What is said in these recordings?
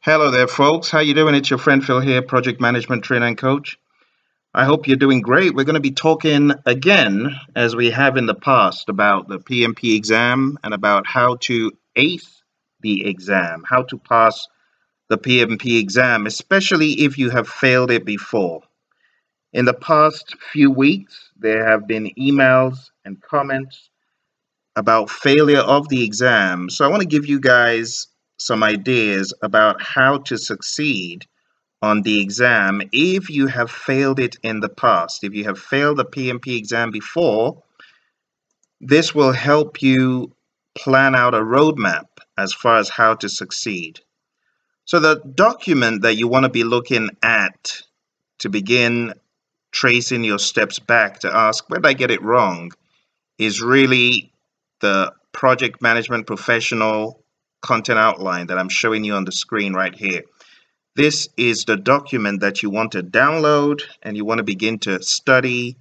Hello there, folks. How you doing? It's your friend Phil here, project management trainer and coach. I hope you're doing great. We're going to be talking again, as we have in the past, about the PMP exam and about how to ace the exam, how to pass the PMP exam, especially if you have failed it before. In the past few weeks, there have been emails and comments about failure of the exam. So I want to give you guys some ideas about how to succeed on the exam if you have failed it in the past. If you have failed the PMP exam before, this will help you plan out a roadmap as far as how to succeed. So the document that you want to be looking at to begin tracing your steps back to ask, where did I get it wrong, is really the Project Management Professional Content Outline that I'm showing you on the screen right here. This is the document that you want to download and you want to begin to study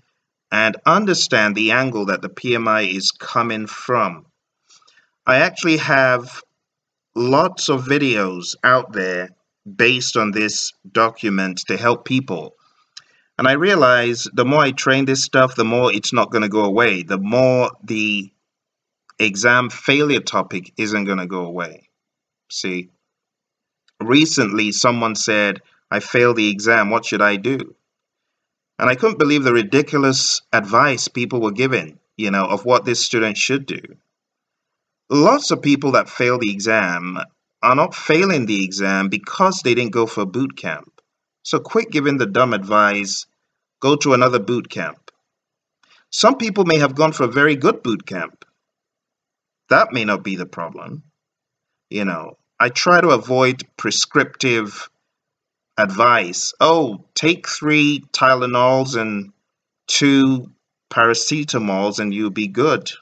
and understand the angle that the PMI is coming from. I actually have lots of videos out there based on this document to help people. And I realize the more I train this stuff, the more it's not going to go away. The more the exam failure topic isn't going to go away. See, recently someone said, I failed the exam, what should I do? And I couldn't believe the ridiculous advice people were giving, of what this student should do. Lots of people that fail the exam are not failing the exam because they didn't go for boot camp. So quit giving the dumb advice, go to another boot camp. Some people may have gone for a very good boot camp. That may not be the problem. I try to avoid prescriptive advice. Oh, take 3 Tylenols and 2 paracetamols and you'll be good.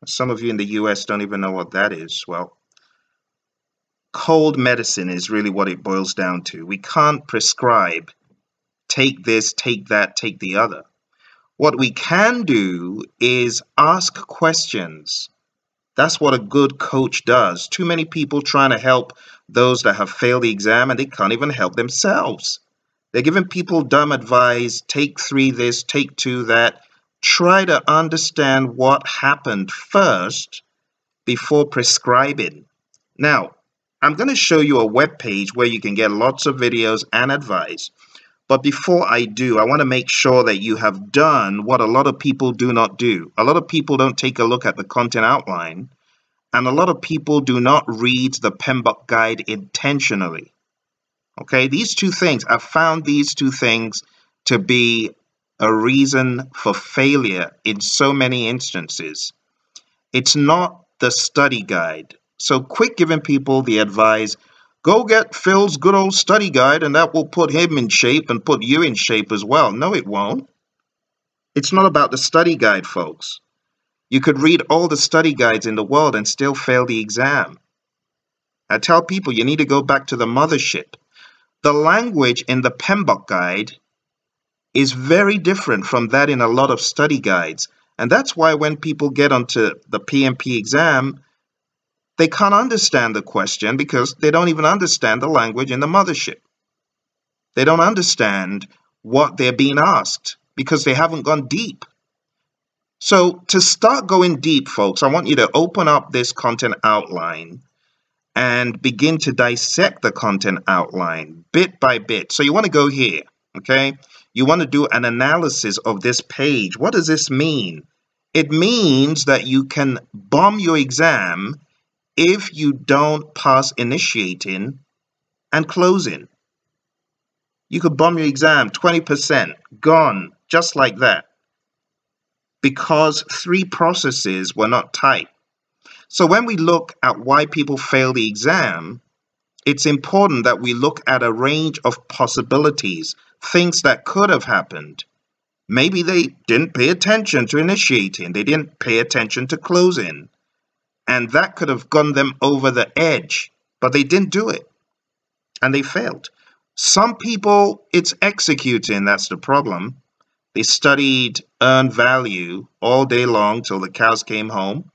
Some of you in the US don't even know what that is. Well, cold medicine is really what it boils down to. We can't prescribe, take this, take that, take the other. What we can do is ask questions. That's what a good coach does. Too many people trying to help those that have failed the exam and they can't even help themselves. They're giving people dumb advice, take 3 this, take 2 that. Try to understand what happened first before prescribing. Now, I'm going to show you a web page where you can get lots of videos and advice. But before I do, I want to make sure that you have done what a lot of people do not do. A lot of people don't take a look at the content outline, and a lot of people do not read the PMBOK guide intentionally. Okay, these 2 things, I've found these 2 things to be a reason for failure in so many instances. It's not the study guide. So quit giving people the advice, go get Phil's good old study guide and that will put him in shape and put you in shape as well. No, it won't. It's not about the study guide, folks. You could read all the study guides in the world and still fail the exam. I tell people you need to go back to the mothership. The language in the PMBOK guide is very different from that in a lot of study guides. And that's why when people get onto the PMP exam, they can't understand the question because they don't even understand the language in the mothership. They don't understand what they're being asked because they haven't gone deep. So to start going deep, folks, I want you to open up this content outline and begin to dissect the content outline bit by bit. So you want to go here, okay? You want to do an analysis of this page. What does this mean? It means that you can bomb your exam if you don't pass initiating and closing. You could bomb your exam 20%, gone, just like that, because 3 processes were not tight. So when we look at why people fail the exam, it's important that we look at a range of possibilities, things that could have happened. Maybe they didn't pay attention to initiating, they didn't pay attention to closing. And that could have gone them over the edge, but they didn't do it, and they failed. Some people, it's executing, that's the problem. They studied earned value all day long till the cows came home,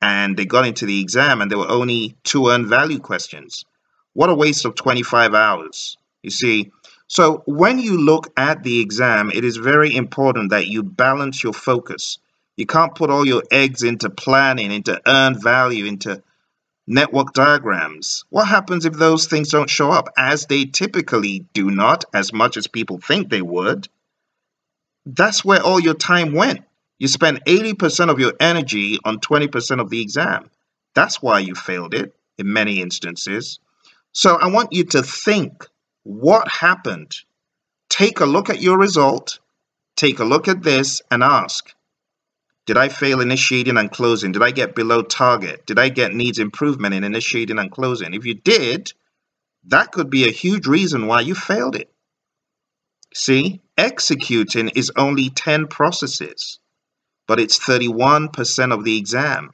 and they got into the exam, and there were only 2 earned value questions. What a waste of 25 hours, you see. So when you look at the exam, it is very important that you balance your focus. You can't put all your eggs into planning, into earned value, into network diagrams. What happens if those things don't show up, as they typically do not, as much as people think they would? That's where all your time went. You spent 80% of your energy on 20% of the exam. That's why you failed it in many instances. So I want you to think, what happened? Take a look at your result, take a look at this, and ask, did I fail initiating and closing? Did I get below target? Did I get needs improvement in initiating and closing? If you did, that could be a huge reason why you failed it. See, executing is only 10 processes, but it's 31% of the exam.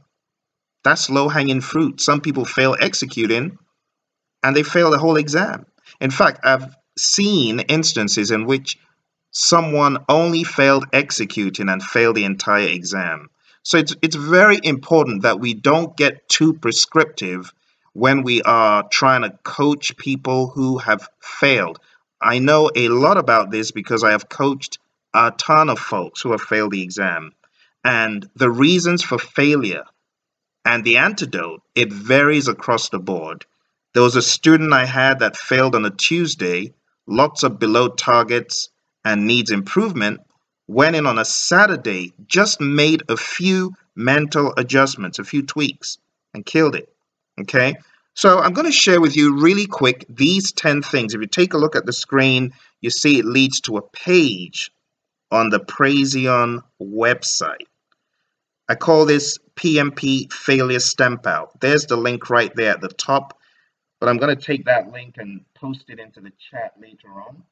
That's low-hanging fruit. Some people fail executing and they fail the whole exam. In fact, I've seen instances in which someone only failed executing and failed the entire exam. So it's very important that we don't get too prescriptive when we are trying to coach people who have failed. I know a lot about this because I have coached a ton of folks who have failed the exam. And the reasons for failure and the antidote, it varies across the board. There was a student I had that failed on a Tuesday, lots of below targets and needs improvement, went in on a Saturday, just made a few mental adjustments, a few tweaks, and killed it. Okay? So I'm going to share with you really quick these 10 things. If you take a look at the screen, you see it leads to a page on the Praizion website. I call this PMP failure stamp out. There's the link right there at the top, but I'm going to take that link and post it into the chat later on,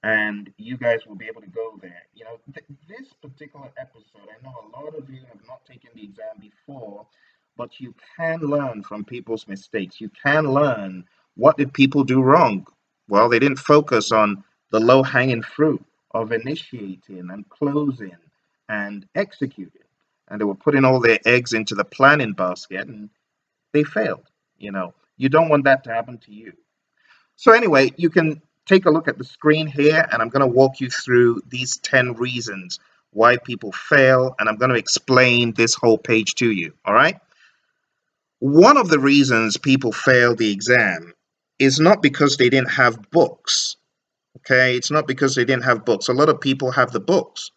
and you guys will be able to go there. You know, this particular episode, I know a lot of you have not taken the exam before, but you can learn from people's mistakes. You can learn, what did people do wrong? Well, they didn't focus on the low-hanging fruit of initiating and closing and executing. And they were putting all their eggs into the planning basket, and they failed. You know, you don't want that to happen to you. So anyway, you can take a look at the screen here, and I'm going to walk you through these 10 reasons why people fail, and I'm going to explain this whole page to you, all right? One of the reasons people fail the exam is not because they didn't have books, okay? It's not because they didn't have books. A lot of people have the books.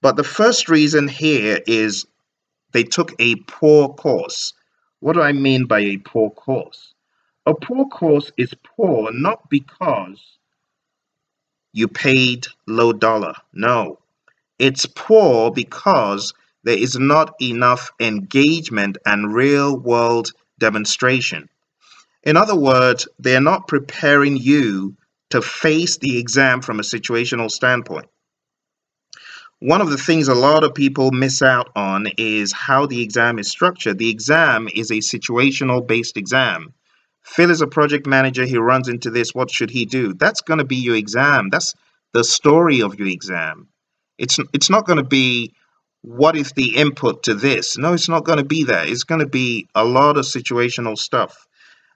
But the first reason here is they took a poor course. What do I mean by a poor course? A poor course is poor not because you paid low dollar. No, it's poor because there is not enough engagement and real world demonstration. In other words, they're not preparing you to face the exam from a situational standpoint. One of the things a lot of people miss out on is how the exam is structured. The exam is a situational based exam. Phil is a project manager. He runs into this. What should he do? That's going to be your exam. That's the story of your exam. It's not going to be, what is the input to this? No, it's not going to be that. It's going to be a lot of situational stuff.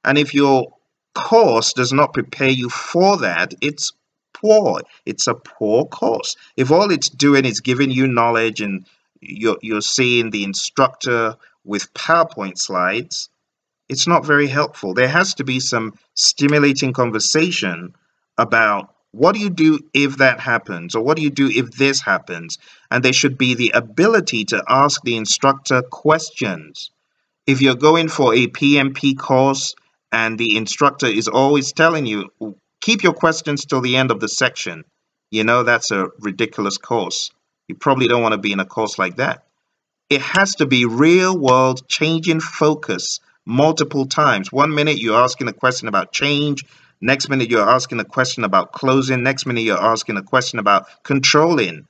And if your course does not prepare you for that, it's poor. It's a poor course. If all it's doing is giving you knowledge and you're seeing the instructor with PowerPoint slides, it's not very helpful. There has to be some stimulating conversation about, what do you do if that happens? Or what do you do if this happens? And there should be the ability to ask the instructor questions. If you're going for a PMP course and the instructor is always telling you, keep your questions till the end of the section, you know, that's a ridiculous course. You probably don't want to be in a course like that. It has to be real world, changing focus multiple times. 1 minute you're asking a question about change. Next minute you're asking a question about closing. Next minute you're asking a question about controlling.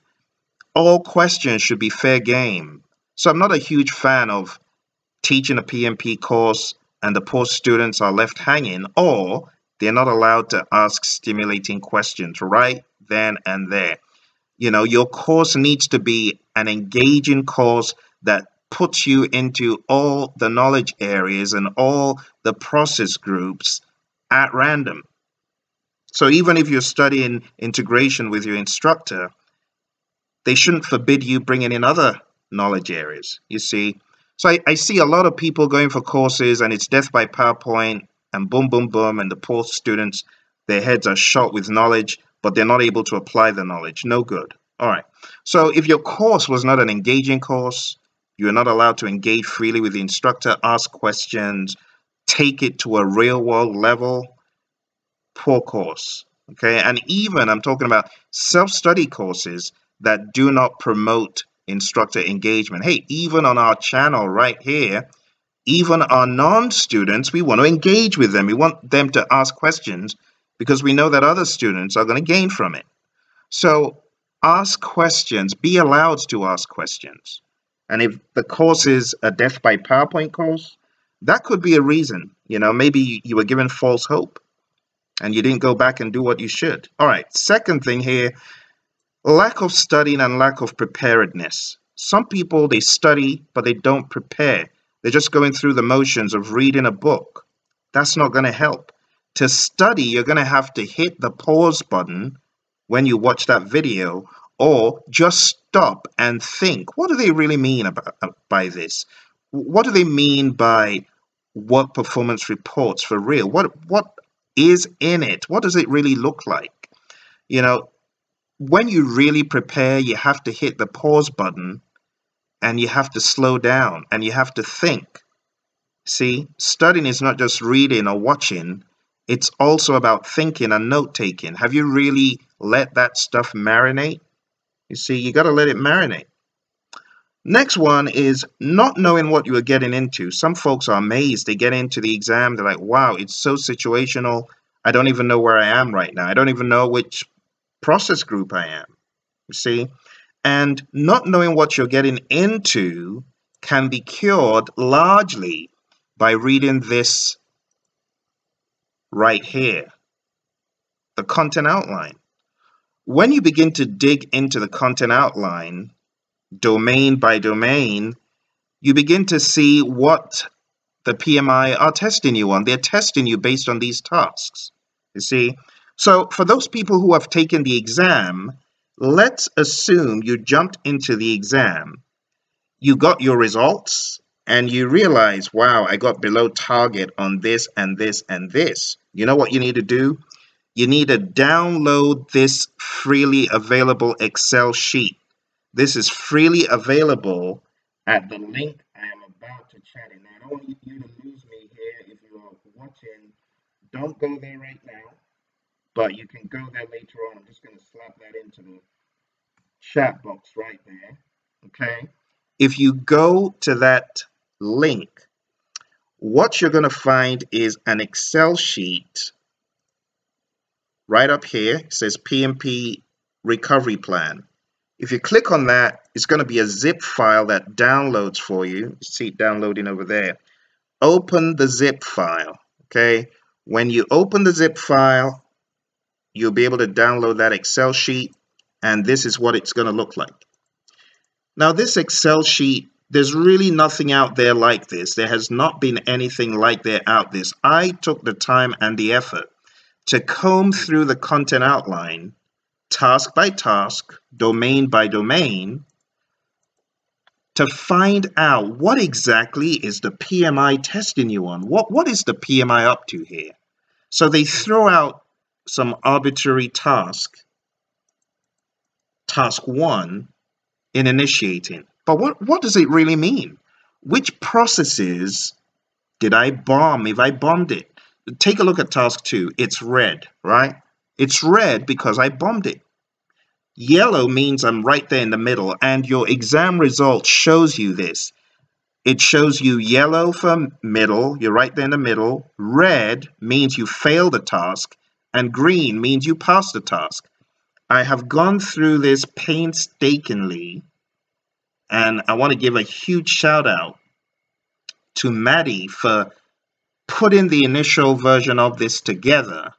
All questions should be fair game. So I'm not a huge fan of teaching a PMP course and the poor students are left hanging, or they're not allowed to ask stimulating questions right then and there. You know, your course needs to be an engaging course that puts you into all the knowledge areas and all the process groups at random. So even if you're studying integration with your instructor, they shouldn't forbid you bringing in other knowledge areas, you see. So I see a lot of people going for courses and it's death by PowerPoint and boom, boom, boom, and the poor students, their heads are shot with knowledge, but they're not able to apply the knowledge. No good. All right. So if your course was not an engaging course, you're not allowed to engage freely with the instructor, ask questions, take it to a real world level, poor course. Okay. And even I'm talking about self-study courses that do not promote instructor engagement. Hey, even on our channel right here, even our non-students, we want to engage with them. We want them to ask questions because we know that other students are going to gain from it. So ask questions, be allowed to ask questions. And if the course is a death by PowerPoint course, that could be a reason. Maybe you were given false hope and you didn't go back and do what you should. All right, second thing here, lack of studying and lack of preparedness. Some people, they study, but they don't prepare. They're just going through the motions of reading a book. That's not going to help. To study, you're going to have to hit the pause button when you watch that video, or just stop and think. What do they really mean by this? What do they mean by work performance reports for real? What is in it? What does it really look like? When you really prepare, you have to hit the pause button and you have to slow down and you have to think. See, studying is not just reading or watching. It's also about thinking and note-taking. Have you really let that stuff marinate? You see, you got to let it marinate. Next one is not knowing what you are getting into. Some folks are amazed. They get into the exam. They're like, wow, it's so situational. I don't even know where I am right now. I don't even know which process group I am. You see? And not knowing what you're getting into can be cured largely by reading this right here, the content outline. When you begin to dig into the content outline, domain by domain, you begin to see what the PMI are testing you on. They're testing you based on these tasks, you see. So for those people who have taken the exam, let's assume you jumped into the exam, you got your results, and you realize, wow, I got below target on this and this and this. You know what you need to do? You need to download this freely available Excel sheet. This is freely available at the link I am about to chat in. Now, I don't want you to lose me here. If you are watching, don't go there right now, but you can go there later on. I'm just going to slap that into the chat box right there. Okay. If you go to that link, what you're going to find is an Excel sheet right up here. It says PMP recovery plan. If you click on that, it's going to be a zip file that downloads for you. You see it downloading over there. Open the zip file. Okay. When you open the zip file, you'll be able to download that Excel sheet, and this is what it's going to look like. Now, this Excel sheet, there's really nothing out there like this. There has not been anything like that out this. I took the time and the effort to comb through the content outline, task by task, domain by domain, to find out what exactly is the PMI testing you on. What is the PMI up to here? So they throw out some arbitrary task 1, in initiating. But what does it really mean? Which processes did I bomb if I bombed it? Take a look at task 2. It's red, right? It's red because I bombed it. Yellow means I'm right there in the middle, and your exam result shows you this. It shows you yellow for middle, you're right there in the middle. Red means you failed the task, and green means you passed the task. I have gone through this painstakingly, and I want to give a huge shout out to Maddie for putting the initial version of this together,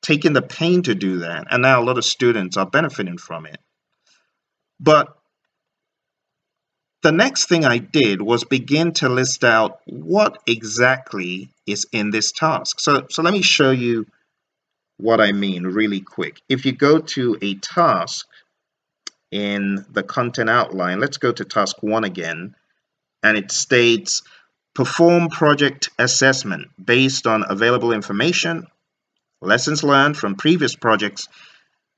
taking the pain to do that, and now a lot of students are benefiting from it. But the next thing I did was begin to list out what exactly is in this task. So let me show you what I mean really quick. If you go to a task in the content outline, let's go to task 1 again, and it states perform project assessment based on available information, lessons learned from previous projects,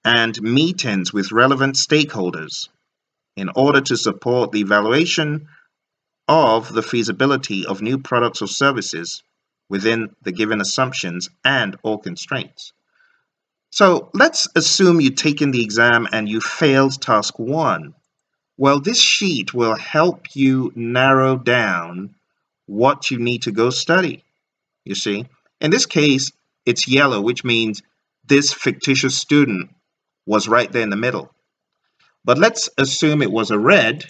and meetings with relevant stakeholders in order to support the evaluation of the feasibility of new products or services within the given assumptions and or constraints. So let's assume you've taken the exam and you failed task 1. Well, this sheet will help you narrow down what you need to go study. You see, in this case, it's yellow, which means this fictitious student was right there in the middle. But let's assume it was a red.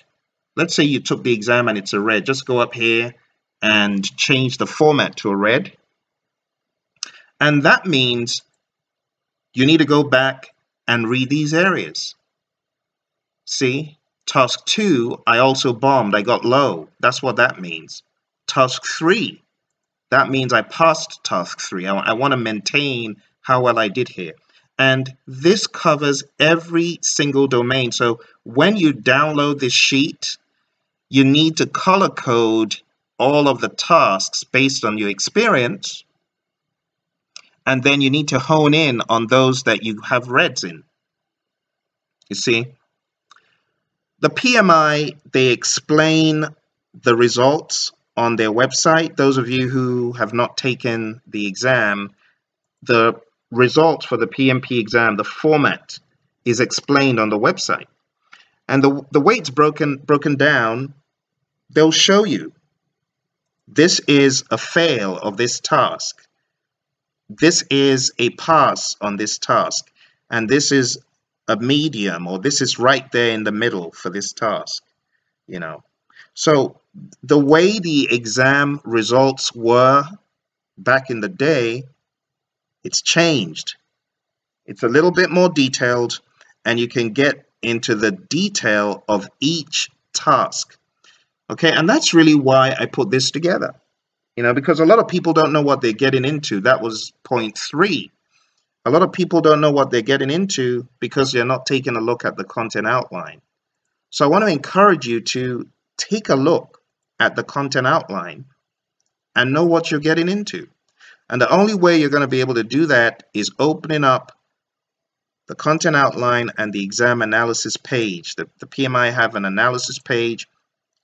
Let's say you took the exam and it's a red. Just go up here and change the format to a red. And that means you need to go back and read these areas. See, task 2, I also bombed. I got low. That's what that means. Task 3, that means I passed task 3. I want to maintain how well I did here. And this covers every single domain. So when you download this sheet, you need to color code all of the tasks based on your experience. And then you need to hone in on those that you have reds in. You see? The PMI, they explain the results on their website. Those of you who have not taken the exam, the results for the PMP exam, the format is explained on the website. And the way it's broken down, they'll show you this is a fail of this task. This is a pass on this task. And this is a medium, or this is right there in the middle for this task, you know. So the way the exam results were back in the day, it's changed. It's a little bit more detailed, and you can get into the detail of each task. Okay, and that's really why I put this together, you know, because a lot of people don't know what they're getting into. That was point 3. A lot of people don't know what they're getting into because they're not taking a look at the content outline. So I want to encourage you to take a look at the content outline and know what you're getting into. And the only way you're going to be able to do that is opening up the content outline and the exam analysis page. The PMI have an analysis page,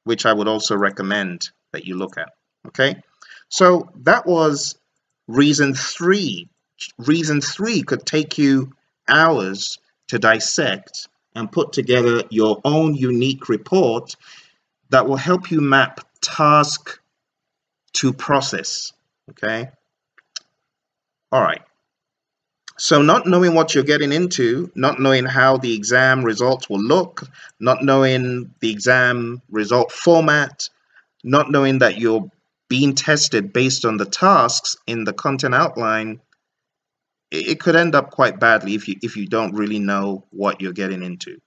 which I would also recommend that you look at. Okay, so that was reason 3. Reason 3 could take you hours to dissect and put together your own unique report that will help you map task to process. Okay. All right. So not knowing what you're getting into, not knowing how the exam results will look, not knowing the exam result format, not knowing that you're being tested based on the tasks in the content outline, it could end up quite badly if you don't really know what you're getting into.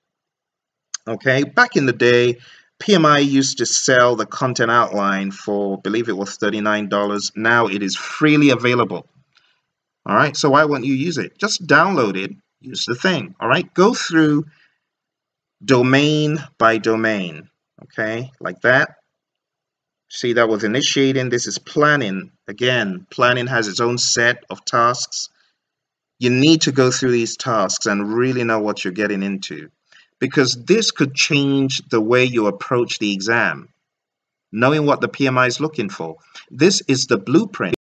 Okay, back in the day, PMI used to sell the content outline for, I believe it was $39. Now it is freely available. All right, so why won't you use it? Just download it, use the thing. All right, go through domain by domain. Okay, like that. See, that was initiating. This is planning. Again, planning has its own set of tasks. You need to go through these tasks and really know what you're getting into, because this could change the way you approach the exam. Knowing what the PMI is looking for. This is the blueprint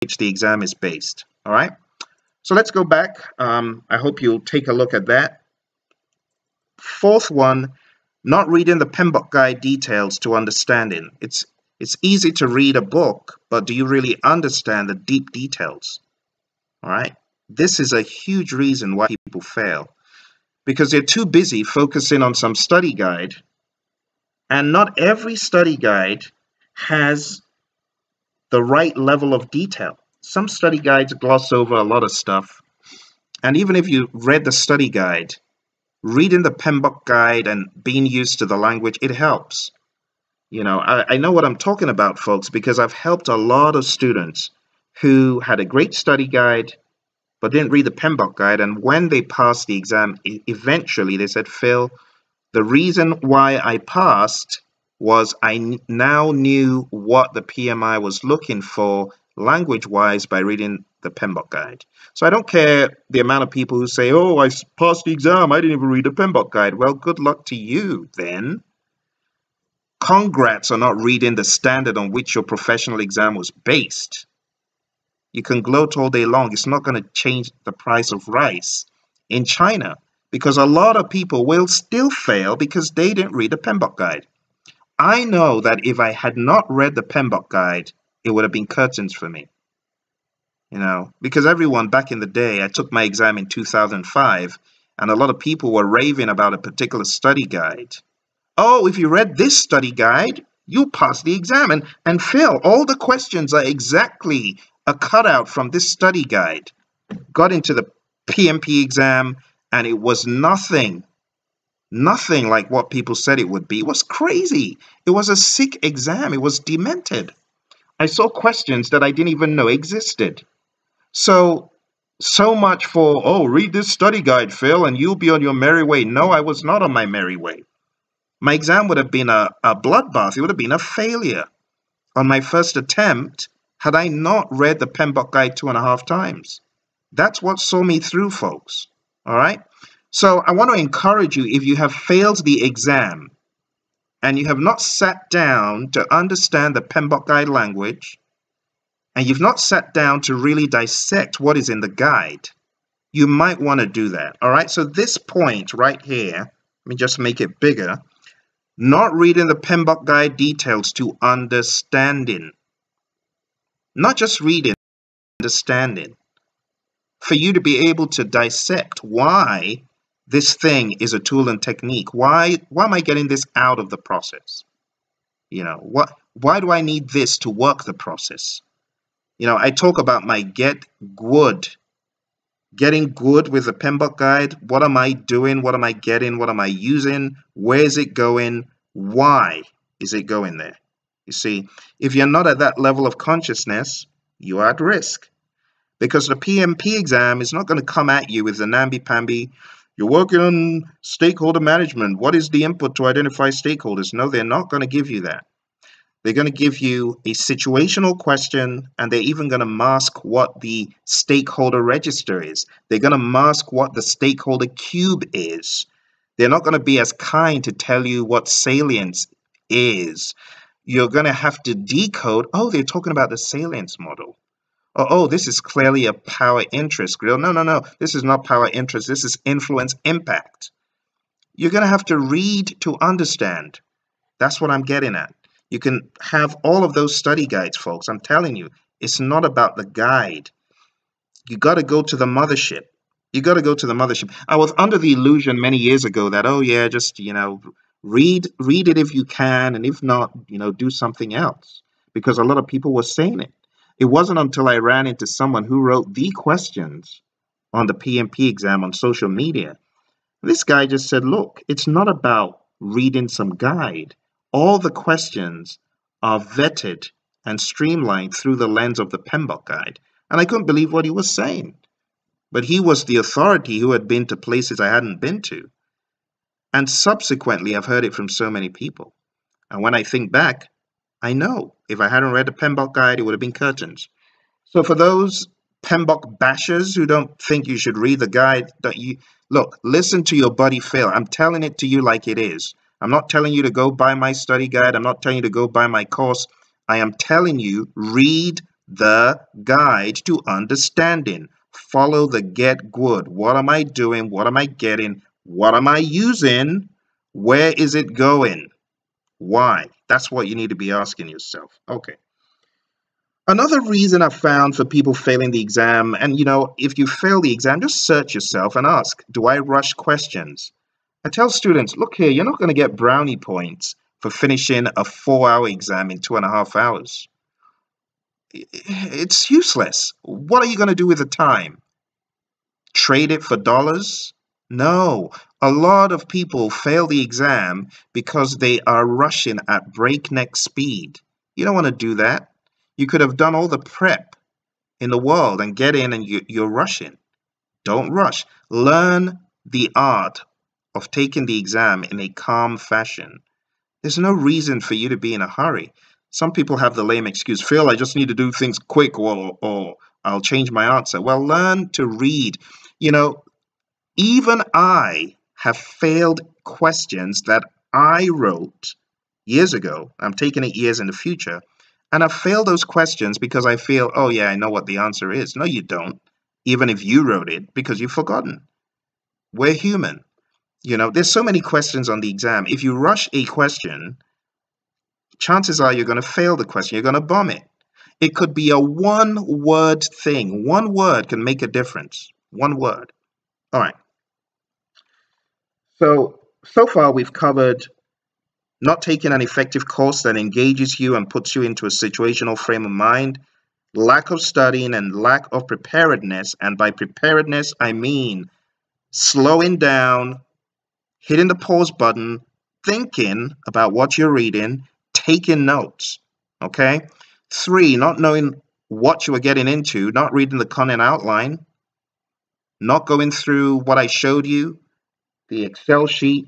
which the exam is based. All right. So let's go back. I hope you'll take a look at that. 4th one, not reading the PMBOK guide details to understanding. It's easy to read a book, but do you really understand the deep details? All right. This is a huge reason why people fail, because they're too busy focusing on some study guide, and not every study guide has the right level of detail. Some study guides gloss over a lot of stuff, and even if you read the study guide, reading the PMBOK guide and being used to the language, it helps. I know what I'm talking about, folks, because I've helped a lot of students who had a great study guide but didn't read the PMBOK guide. And when they passed the exam, eventually they said, Phil, the reason why I passed was I now knew what the PMI was looking for language-wise by reading the PMBOK guide. So I don't care the amount of people who say, oh, I passed the exam, I didn't even read the PMBOK guide. Well, good luck to you then. Congrats on not reading the standard on which your professional exam was based. You can gloat all day long. It's not going to change the price of rice in China, because a lot of people will still fail because they didn't read the PMBOK guide. I know that if I had not read the PMBOK guide, it would have been curtains for me. Because everyone back in the day, I took my exam in 2005, and a lot of people were raving about a particular study guide. Oh, if you read this study guide, you'll pass the exam. And Phil, all the questions are exactly a cutout from this study guide. Got into the PMP exam, and it was nothing like what people said it would be. It was crazy. It was a sick exam. It was demented. I saw questions that I didn't even know existed. So much for, oh, read this study guide, Phil, and you'll be on your merry way. No, I was not on my merry way. My exam would have been a bloodbath. It would have been a failure on my first attempt had I not read the PMBOK guide 2.5 times. That's what saw me through, folks. All right? So I want to encourage you, if you have failed the exam and you have not sat down to understand the PMBOK guide language, and you've not sat down to really dissect what is in the guide, you might want to do that. All right? So this point right here, let me just make it bigger. Not reading the PMBOK guide details to understanding. Not just reading, understanding. For you to be able to dissect why this thing is a tool and technique. Why am I getting this out of the process? Why do I need this to work the process? I talk about my getting good with the PMBOK guide. What am I doing? What am I getting? What am I using? Where is it going? Why is it going there? You see, if you're not at that level of consciousness, you are at risk. Because the PMP exam is not going to come at you with the namby-pamby, you're working on stakeholder management. What is the input to identify stakeholders? No, they're not going to give you that. They're going to give you a situational question, and they're even going to mask what the stakeholder register is. They're going to mask what the stakeholder cube is. They're not going to be as kind to tell you what salience is. You're going to have to decode, oh, they're talking about the salience model. Oh, this is clearly a power interest grill. No. This is not power interest. This is influence impact. You're going to have to read to understand. That's what I'm getting at. You can have all of those study guides, folks. I'm telling you, it's not about the guide. You got to go to the mothership. You got to go to the mothership. I was under the illusion many years ago that, oh yeah, just, read it if you can, and if not, do something else, because a lot of people were saying it. It wasn't until I ran into someone who wrote the questions on the PMP exam on social media. This guy just said, look, it's not about reading some guide. All the questions are vetted and streamlined through the lens of the PMBOK guide. And I couldn't believe what he was saying. But he was the authority who had been to places I hadn't been to. And subsequently, I've heard it from so many people. And when I think back, I know if I hadn't read the PMBOK guide, it would have been curtains. So for those PMBOK bashers who don't think you should read the guide, look, listen to your buddy Phil. I'm telling it to you like it is. I'm not telling you to go buy my study guide. I'm not telling you to go buy my course. I am telling you, read the guide to understanding. Follow the get good. What am I doing? What am I getting? What am I using? Where is it going? Why? That's what you need to be asking yourself. Okay. Another reason I've found for people failing the exam, and if you fail the exam, just search yourself and ask, do I rush questions? I tell students, look here, you're not going to get brownie points for finishing a 4-hour exam in 2.5 hours. It's useless. What are you going to do with the time? Trade it for dollars? No, a lot of people fail the exam because they are rushing at breakneck speed. You don't want to do that. You could have done all the prep in the world and get in, and you're rushing. Don't rush. Learn the art of taking the exam in a calm fashion. There's no reason for you to be in a hurry. Some people have the lame excuse, Phil, I just need to do things quick, or I'll change my answer. Well, learn to read. You know, even I have failed questions that I wrote years ago. I'm taking it years in the future. And I failed those questions because I feel, oh, yeah, I know what the answer is. No, you don't. Even if you wrote it, because you've forgotten. We're human. There's so many questions on the exam. If you rush a question, chances are you're going to fail the question. You're going to bomb it. It could be a one-word thing. One word can make a difference. One word. All right. So far we've covered not taking an effective course that engages you and puts you into a situational frame of mind, lack of studying and lack of preparedness. And by preparedness, I mean slowing down, hitting the pause button, thinking about what you're reading, taking notes. Okay? 3, not knowing what you are getting into, not reading the content outline, not going through what I showed you, the Excel sheet,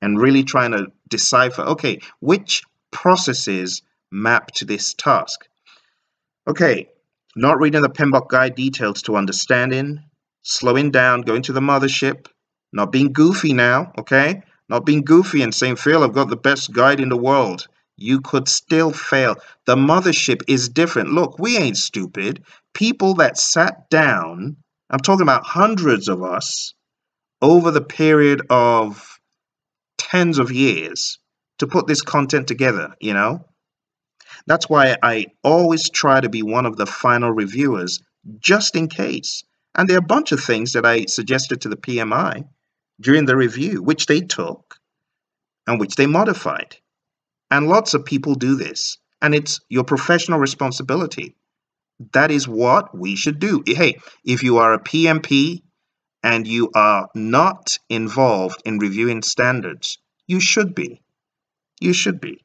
and really trying to decipher, okay, which processes map to this task. Okay, not reading the PMBOK guide details to understanding, slowing down, going to the mothership, not being goofy now, okay? Not being goofy and saying, Phil, I've got the best guide in the world. You could still fail. The mothership is different. Look, we ain't stupid. People that sat down, I'm talking about hundreds of us, over the period of tens of years to put this content together, That's why I always try to be one of the final reviewers, just in case. And there are a bunch of things that I suggested to the PMI during the review, which they took and which they modified. And lots of people do this. And it's your professional responsibility. That is what we should do. Hey, if you are a PMP and you are not involved in reviewing standards, you should be. You should be.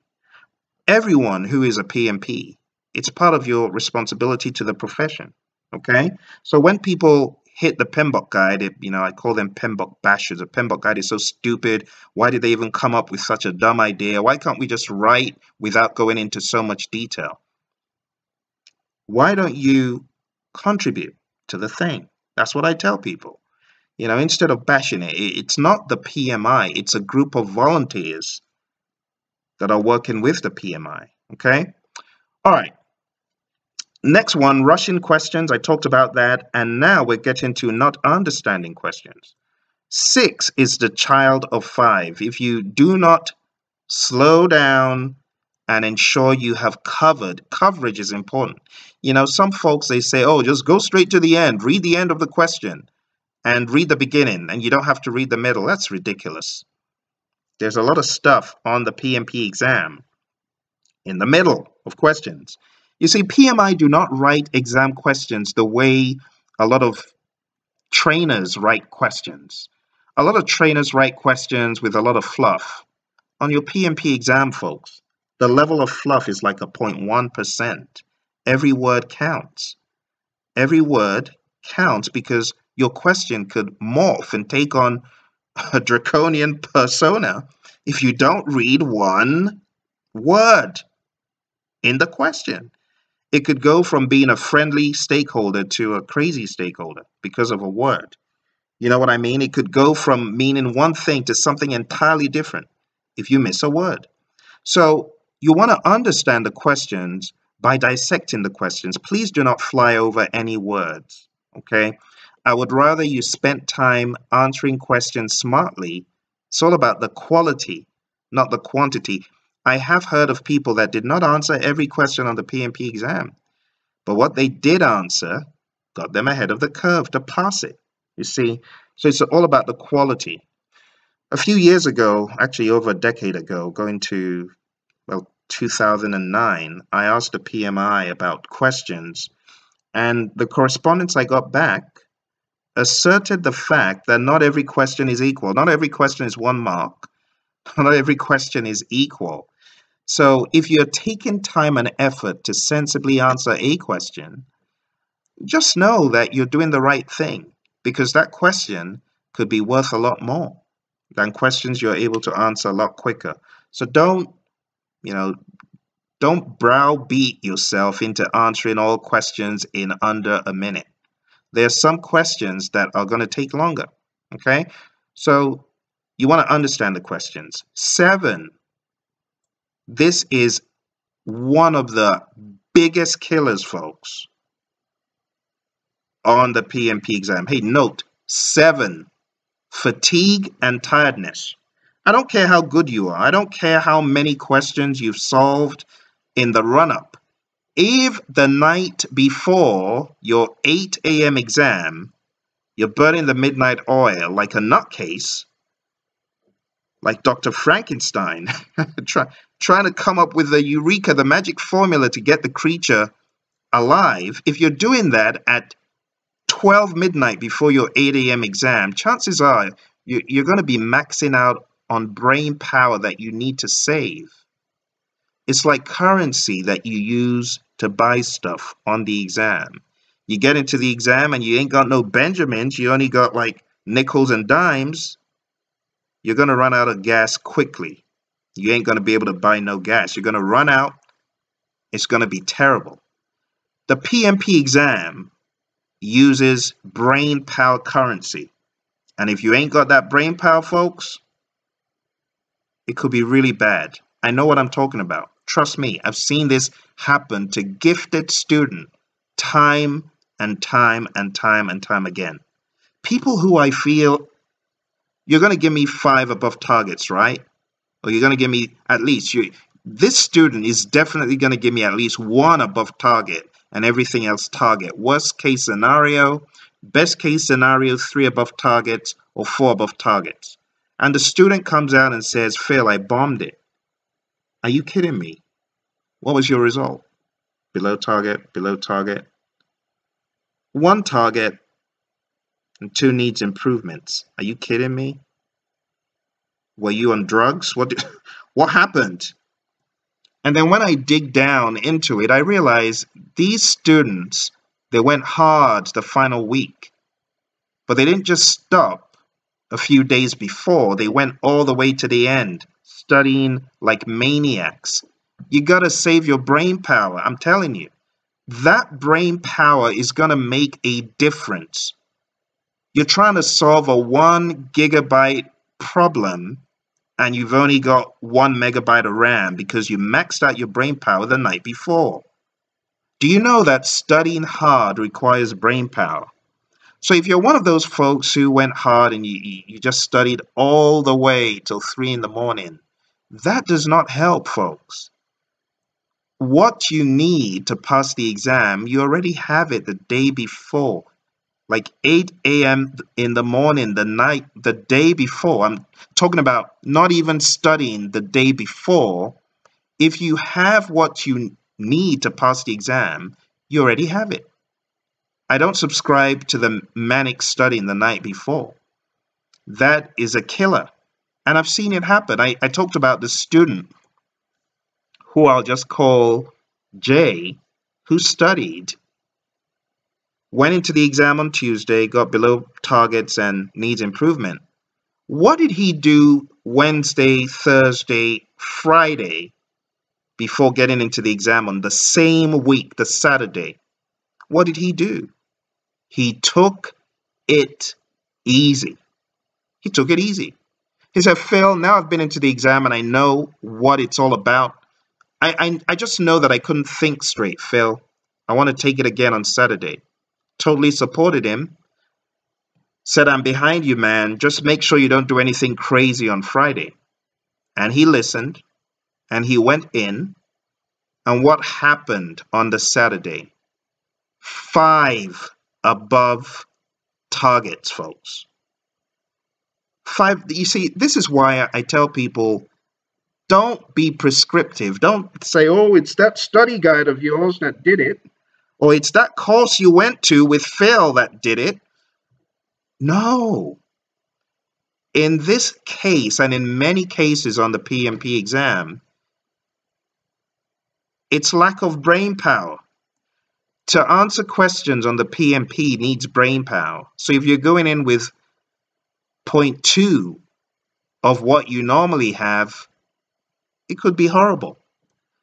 Everyone who is a PMP, it's part of your responsibility to the profession. Okay? So when people hit the PMBOK guide, I call them PMBOK bashers. The PMBOK guide is so stupid. Why did they even come up with such a dumb idea? Why can't we just write without going into so much detail? Why don't you contribute to the thing? That's what I tell people. Instead of bashing it, it's not the PMI, it's a group of volunteers that are working with the PMI. Okay? All right. Next one, Russian questions. I talked about that. And now we're getting to not understanding questions. 6 is the child of 5. If you do not slow down and ensure you have coverage is important. Some folks, they say, oh, just go straight to the end, read the end of the question and read the beginning, and you don't have to read the middle. That's ridiculous. There's a lot of stuff on the PMP exam in the middle of questions. You see, PMI do not write exam questions the way a lot of trainers write questions. A lot of trainers write questions with a lot of fluff. On your PMP exam, folks, the level of fluff is like a 0.1%. Every word counts. Every word counts because your question could morph and take on a draconian persona if you don't read one word in the question. It could go from being a friendly stakeholder to a crazy stakeholder because of a word. You know what I mean? It could go from meaning one thing to something entirely different if you miss a word. So you want to understand the questions by dissecting the questions. Please do not fly over any words, okay? I would rather you spent time answering questions smartly. It's all about the quality, not the quantity. I have heard of people that did not answer every question on the PMP exam, but what they did answer got them ahead of the curve to pass it, you see? So it's all about the quality. A few years ago, actually over a decade ago, going to 2009, I asked the PMI about questions, and the correspondence I got back asserted the fact that not every question is equal. Not every question is 1 mark. Not every question is equal. So if you're taking time and effort to sensibly answer a question, just know that you're doing the right thing, because that question could be worth a lot more than questions you're able to answer a lot quicker. So don't browbeat yourself into answering all questions in under a minute. There are some questions that are going to take longer. Okay, so you want to understand the questions. 7. This is one of the biggest killers, folks, on the PMP exam. Hey, note 7, fatigue and tiredness. I don't care how good you are. I don't care how many questions you've solved in the run-up. If the night before your 8 a.m. exam, you're burning the midnight oil like a nutcase, like Dr. Frankenstein, trying to come up with the eureka, the magic formula to get the creature alive. If you're doing that at 12 midnight before your 8 a.m. exam, chances are you're going to be maxing out on brain power that you need to save. It's like currency that you use to buy stuff on the exam. You get into the exam and you ain't got no Benjamins, you only got like nickels and dimes. You're going to run out of gas quickly. You ain't going to be able to buy no gas. You're going to run out. It's going to be terrible. The PMP exam uses brain power currency. And if you ain't got that brain power, folks, it could be really bad. I know what I'm talking about. Trust me, I've seen this happen to gifted students time and time and time and time again. People who I feel, you're going to give me 5 above targets, right? Or you're going to give me at least, this student is definitely going to give me at least 1 above target and everything else target. Worst case scenario, best case scenario, 3 above targets or 4 above targets. And the student comes out and says, Phil, I bombed it. Are you kidding me? What was your result? Below target, below target. 1 target and 2 needs improvements. Are you kidding me? Were you on drugs? What happened? And then when I dig down into it, I realize these students, they went hard the final week, but they didn't just stop a few days before. They went all the way to the end, studying like maniacs. You got to save your brain power. I'm telling you, that brain power is going to make a difference. You're trying to solve a 1 gigabyte problem and you've only got 1 megabyte of RAM because you maxed out your brain power the night before. Do you know that studying hard requires brain power? So if you're one of those folks who went hard and you just studied all the way till 3 in the morning, that does not help, folks. What you need to pass the exam, you already have it the day before. Like 8 a.m. in the morning, the day before. I'm talking about not even studying the day before. If you have what you need to pass the exam, you already have it. I don't subscribe to the manic studying the night before. That is a killer. And I've seen it happen. I talked about the student who I'll just call Jay, who studied, went into the exam on Tuesday, got below targets and needs improvement. What did he do Wednesday, Thursday, Friday before getting into the exam on the same week, the Saturday? What did he do? He took it easy. He took it easy. He said, Phil, now I've been into the exam and I know what it's all about. I just know that I couldn't think straight, Phil. I want to take it again on Saturday. Totally supported him. Said, I'm behind you, man. Just make sure you don't do anything crazy on Friday. And he listened and he went in. And what happened on the Saturday? 5 above targets, folks. 5. You see, this is why I tell people, don't be prescriptive. Don't say, oh, it's that study guide of yours that did it. Or it's that course you went to with Phil that did it. No. In this case, and in many cases on the PMP exam, it's lack of brain power. To answer questions on the PMP needs brain power. So if you're going in with 0.2 of what you normally have, it could be horrible.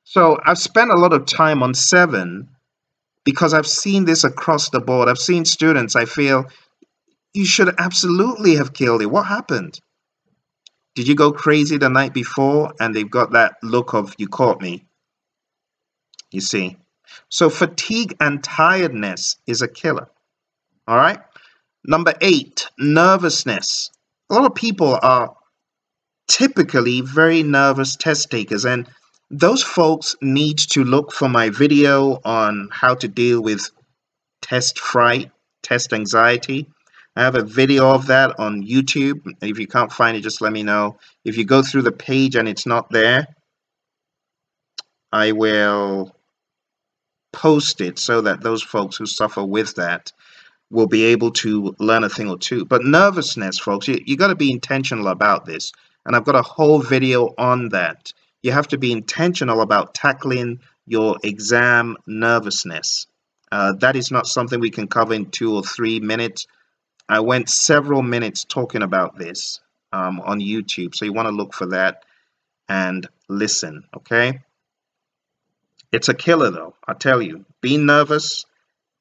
So I've spent a lot of time on 7 because I've seen this across the board. I've seen students, I feel, you should absolutely have killed it. What happened? Did you go crazy the night before and they've got that look of you caught me? You see. So fatigue and tiredness is a killer. All right. Number 8, nervousness. A lot of people are typically very nervous test takers, and those folks need to look for my video on how to deal with test fright, test anxiety. I have a video of that on YouTube. If you can't find it, just let me know. If you go through the page and it's not there, I will post it so that those folks who suffer with that will be able to learn a thing or two. But nervousness, folks, you got to be intentional about this. And I've got a whole video on that. You have to be intentional about tackling your exam nervousness. That is not something we can cover in 2 or 3 minutes. I went several minutes talking about this on YouTube. So you want to look for that and listen, okay? It's a killer, though, I tell you. Being nervous,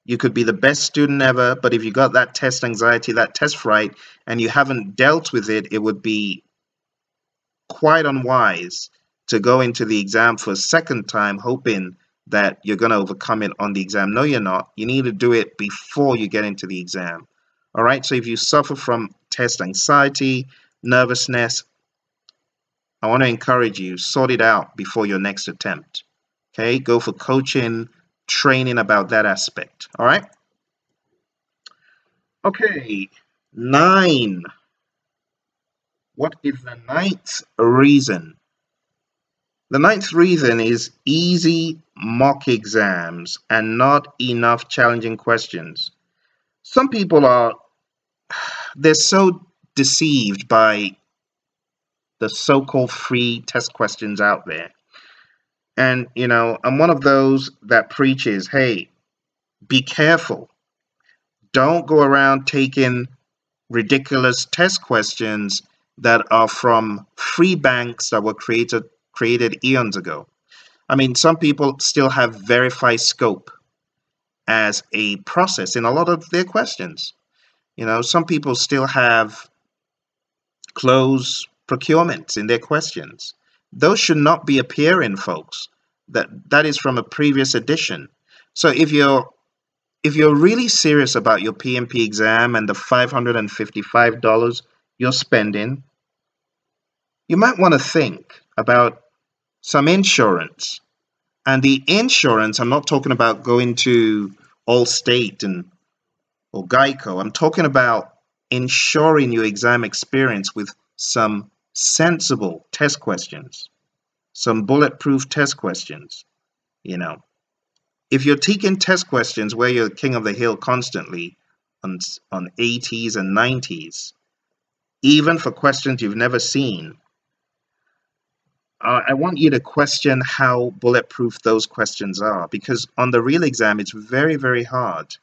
you could be the best student ever, but if you got that test anxiety, that test fright, and you haven't dealt with it, it would be quite unwise to go into the exam for a second time hoping that you're going to overcome it on the exam. No, you're not. You need to do it before you get into the exam. All right, so if you suffer from test anxiety, nervousness, I want to encourage you, sort it out before your next attempt. Okay, go for coaching, training about that aspect. All right. Okay, 9. What is the 9th reason? The 9th reason is easy mock exams and not enough challenging questions. Some people they're so deceived by the so-called free test questions out there. And, I'm one of those that preaches, hey, be careful. Don't go around taking ridiculous test questions that are from free banks that were created eons ago. I mean, some people still have verified scope as a process in a lot of their questions. Some people still have close procurement in their questions. Those should not be appearing, folks. That is from a previous edition. So if you're really serious about your PMP exam and the $555 you're spending, you might want to think about some insurance. And the insurance, I'm not talking about going to Allstate or Geico. I'm talking about ensuring your exam experience with some sensible test questions, some bulletproof test questions. If you're taking test questions where you're king of the hill constantly on 80s and 90s, even for questions you've never seen, I want you to question how bulletproof those questions are, because on the real exam, it's very, very hard,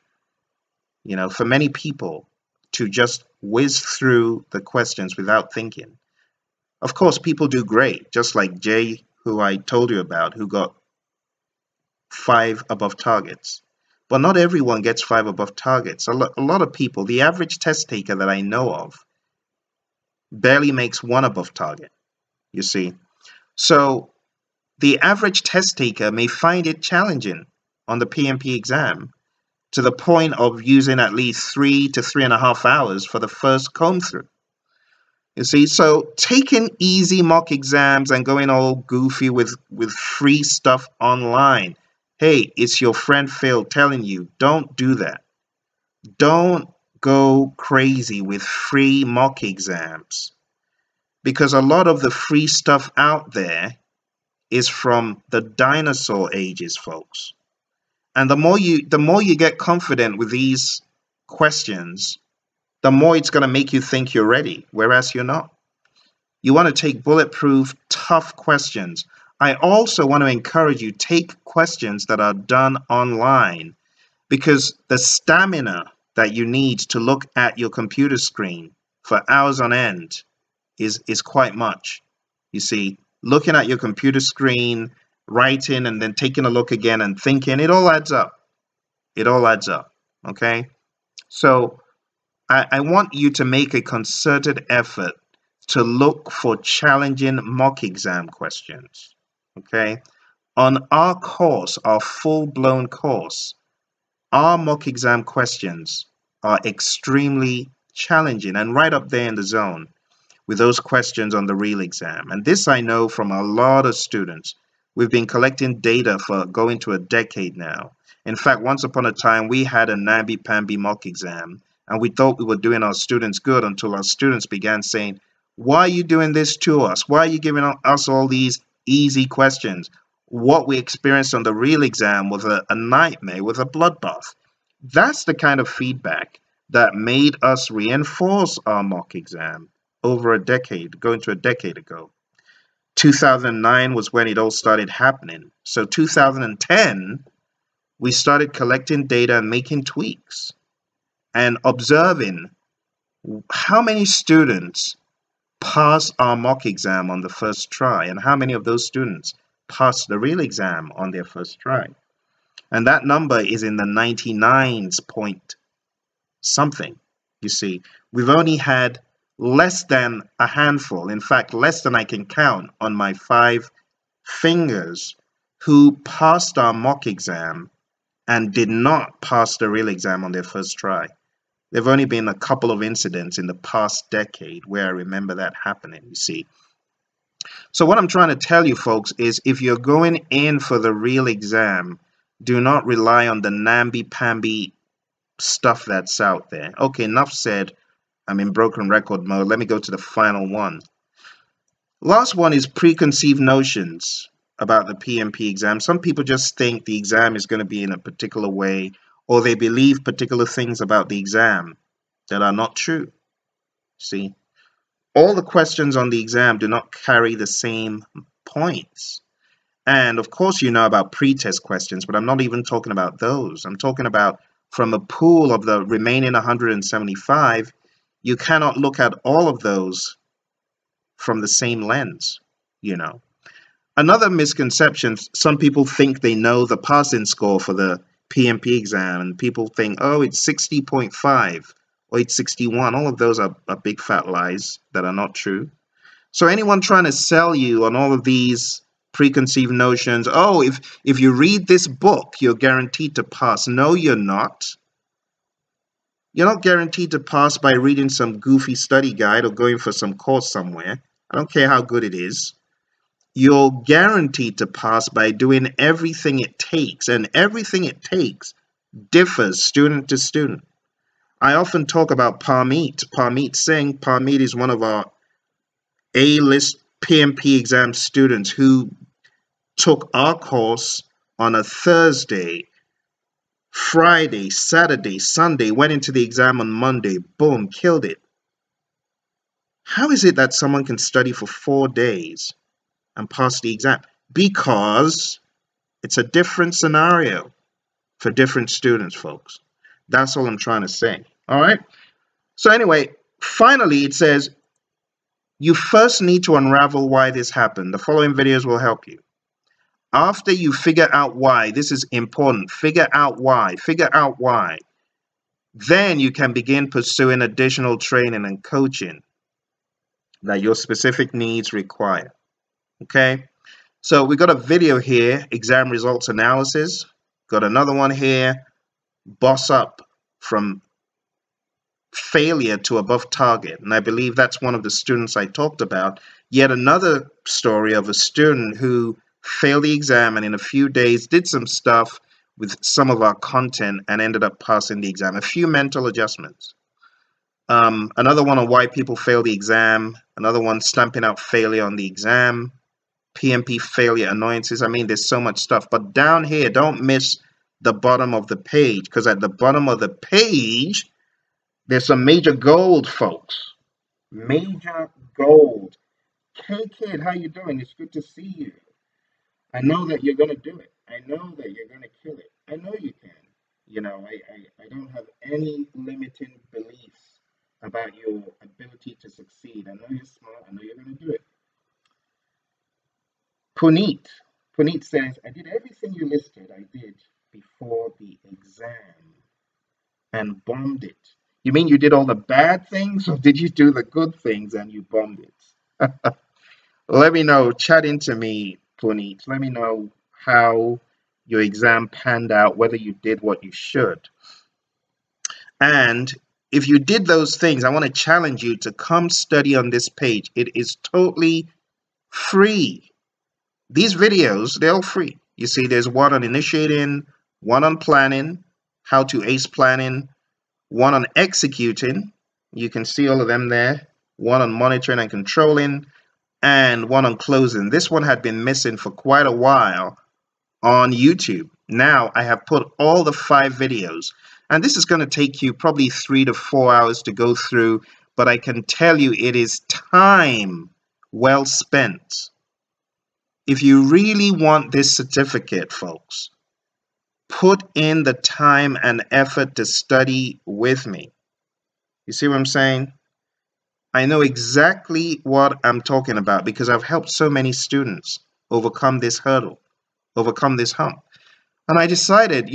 for many people to just whiz through the questions without thinking. Of course, people do great, just like Jay, who I told you about, who got 5 above targets. But not everyone gets 5 above targets. A lot of people, the average test taker that I know of, barely makes 1 above target, you see. So the average test taker may find it challenging on the PMP exam to the point of using at least 3 to 3.5 hours for the first comb through. You see, so taking easy mock exams and going all goofy with free stuff online, hey, it's your friend Phil telling you, don't do that. Don't go crazy with free mock exams, because a lot of the free stuff out there is from the dinosaur ages, folks. And the more you get confident with these questions, the more it's going to make you think you're ready, whereas you're not. You want to take bulletproof, tough questions. I also want to encourage you, take questions that are done online, because the stamina that you need to look at your computer screen for hours on end is quite much. You see, looking at your computer screen, writing, and then taking a look again and thinking, it all adds up. It all adds up. Okay? So I want you to make a concerted effort to look for challenging mock exam questions. Okay? On our course, our full-blown course, our mock exam questions are extremely challenging and right up there in the zone with those questions on the real exam. And this I know from a lot of students. We've been collecting data for going to a decade now. In fact, once upon a time, we had a namby-pamby mock exam, and we thought we were doing our students good until our students began saying, why are you doing this to us? Why are you giving us all these easy questions? What we experienced on the real exam was a nightmare, was a bloodbath. That's the kind of feedback that made us reinforce our mock exam over a decade, going to a decade ago. 2009 was when it all started happening. So 2010, we started collecting data and making tweaks and observing how many students pass our mock exam on the first try and how many of those students pass the real exam on their first try. And that number is in the 99s point something. You see, we've only had less than a handful, in fact, less than I can count on my 5 fingers, who passed our mock exam and did not pass the real exam on their first try. There have only been a couple of incidents in the past decade where I remember that happening, you see. So what I'm trying to tell you folks is, if you're going in for the real exam, do not rely on the namby-pamby stuff that's out there. Okay, enough said. I'm in broken record mode. Let me go to the final one. Last one is preconceived notions about the PMP exam. Some people just think the exam is going to be in a particular way, or they believe particular things about the exam that are not true. See, all the questions on the exam do not carry the same points. And of course, you know about pre-test questions, but I'm not even talking about those. I'm talking about from a pool of the remaining 175, you cannot look at all of those from the same lens, you know. Another misconception, some people think they know the passing score for the PMP exam, and people think, oh, it's 60.5 or it's 61. All of those are big fat lies that are not true. So anyone trying to sell you on all of these preconceived notions, oh, if you read this book, you're guaranteed to pass. No, you're not. You're not guaranteed to pass by reading some goofy study guide or going for some course somewhere. I don't care how good it is. You're guaranteed to pass by doing everything it takes, and everything it takes differs student to student. I often talk about Parmeet Singh. Parmeet is one of our A-list PMP exam students who took our course on a Thursday, Friday, Saturday, Sunday, went into the exam on Monday, boom, killed it. How is it that someone can study for 4 days and pass the exam? Because it's a different scenario for different students, folks. That's all I'm trying to say. All right. So anyway, finally, it says, you first need to unravel why this happened. The following videos will help you. After you figure out why, this is important, figure out why, then you can begin pursuing additional training and coaching that your specific needs require. Okay? So we got a video here, exam results analysis. Got another one here, boss up from failure to above target. And I believe that's one of the students I talked about. Yet another story of a student who failed the exam and in a few days did some stuff with some of our content and ended up passing the exam. A few mental adjustments. Another one on why people fail the exam. Another one stamping out failure on the exam. PMP failure annoyances. I mean, there's so much stuff. But down here, don't miss the bottom of the page, because at the bottom of the page, There's some major gold, folks. Major gold. Hey kid, how you doing? It's good to see you. I know that you're gonna do it. I know that you're gonna kill it. I know you can. I don't have any limiting beliefs about your ability to succeed. I know you're smart. I know you're gonna do it. Puneet. Puneet says, I did everything you listed. I did before the exam and bombed it. You mean you did all the bad things, or did you do the good things and you bombed it? Let me know. Chat into me, Puneet. Let me know how your exam panned out, whether you did what you should. And if you did those things, I want to challenge you to come study on this page. It is totally free. These videos, they're all free. You see, there's one on initiating, one on planning, how to ace planning, one on executing. You can see all of them there. One on monitoring and controlling, and one on closing. This one had been missing for quite a while on YouTube. Now I have put all the 5 videos, and this is going to take you probably 3 to 4 hours to go through, but I can tell you it is time well spent. If you really want this certificate, folks, put in the time and effort to study with me. You see what I'm saying? I know exactly what I'm talking about because I've helped so many students overcome this hurdle, overcome this hump. And I decided,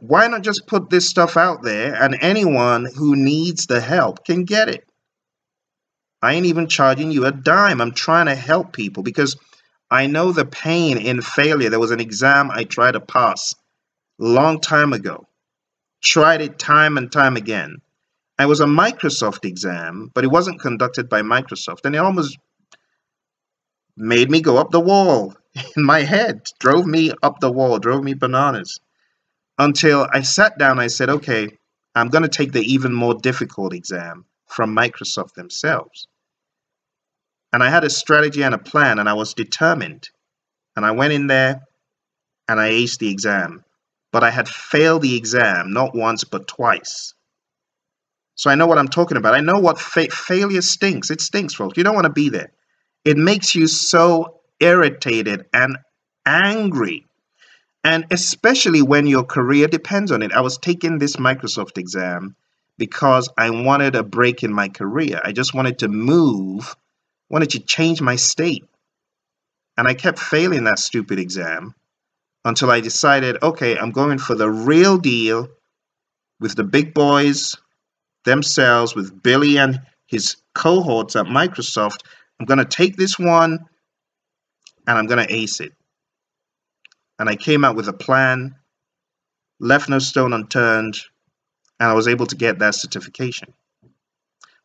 why not just put this stuff out there and anyone who needs the help can get it. I ain't even charging you a dime. I'm trying to help people because I know the pain in failure. There was an exam I tried to pass a long time ago. Tried it time and time again. It was a Microsoft exam, but it wasn't conducted by Microsoft. And it almost made me go up the wall in my head, drove me up the wall, drove me bananas. Until I sat down, I said, okay, I'm going to take the even more difficult exam from Microsoft themselves. And I had a strategy and a plan, and I was determined. And I went in there and I aced the exam. But I had failed the exam not once, but twice. So I know what I'm talking about. I know what failure stinks. It stinks, folks. You don't want to be there. It makes you so irritated and angry. And especially when your career depends on it. I was taking this Microsoft exam because I wanted a break in my career. I just wanted to move, wanted to change my state. And I kept failing that stupid exam until I decided, okay, I'm going for the real deal with the big boys themselves, with Billy and his cohorts at Microsoft. I'm going to take this one and I'm going to ace it. And I came out with a plan, left no stone unturned, and I was able to get that certification.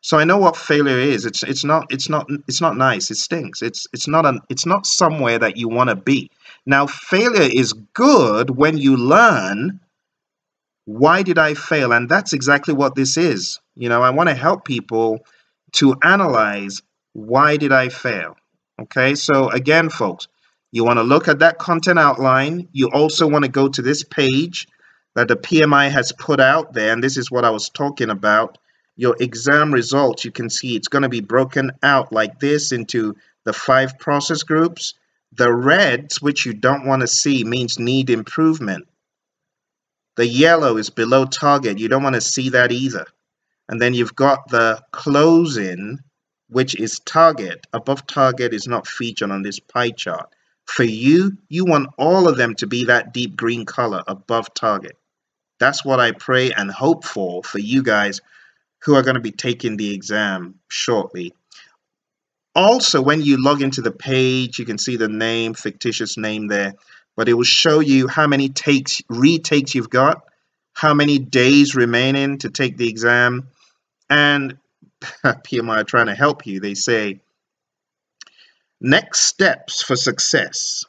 So I know what failure is. It's not nice. It stinks. It's not somewhere that you want to be. Now, failure is good when you learn, why did I fail? And that's exactly what this is. I want to help people to analyze, why did I fail? Okay, so again, folks, you want to look at that content outline. You also want to go to this page that the PMI has put out there, and this is what I was talking about. Your exam results, you can see it's going to be broken out like this into the 5 process groups. The reds, which you don't want to see, means need improvement. The yellow is below target. You don't want to see that either. And then you've got the closing, which is target. Above target is not featured on this pie chart. For you, you want all of them to be that deep green color above target. That's what I pray and hope for you guys who are going to be taking the exam shortly. Also, when you log into the page, you can see the name, fictitious name there, but it will show you how many retakes you've got, how many days remaining to take the exam, and PMI are trying to help you. They say, next steps for success.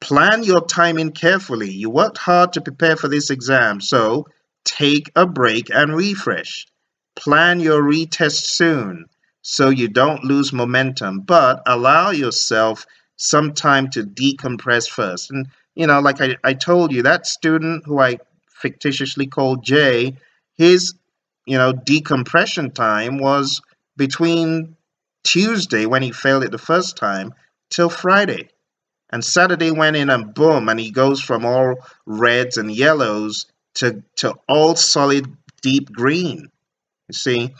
Plan your timing carefully. You worked hard to prepare for this exam, so take a break and refresh. Plan your retest soon so you don't lose momentum, but allow yourself some time to decompress first. And, like I told you, that student who I fictitiously called Jay, his decompression time was between Tuesday, when he failed it the first time, till Friday. And Saturday went in and boom, and he goes from all reds and yellows to all solid deep green. You see?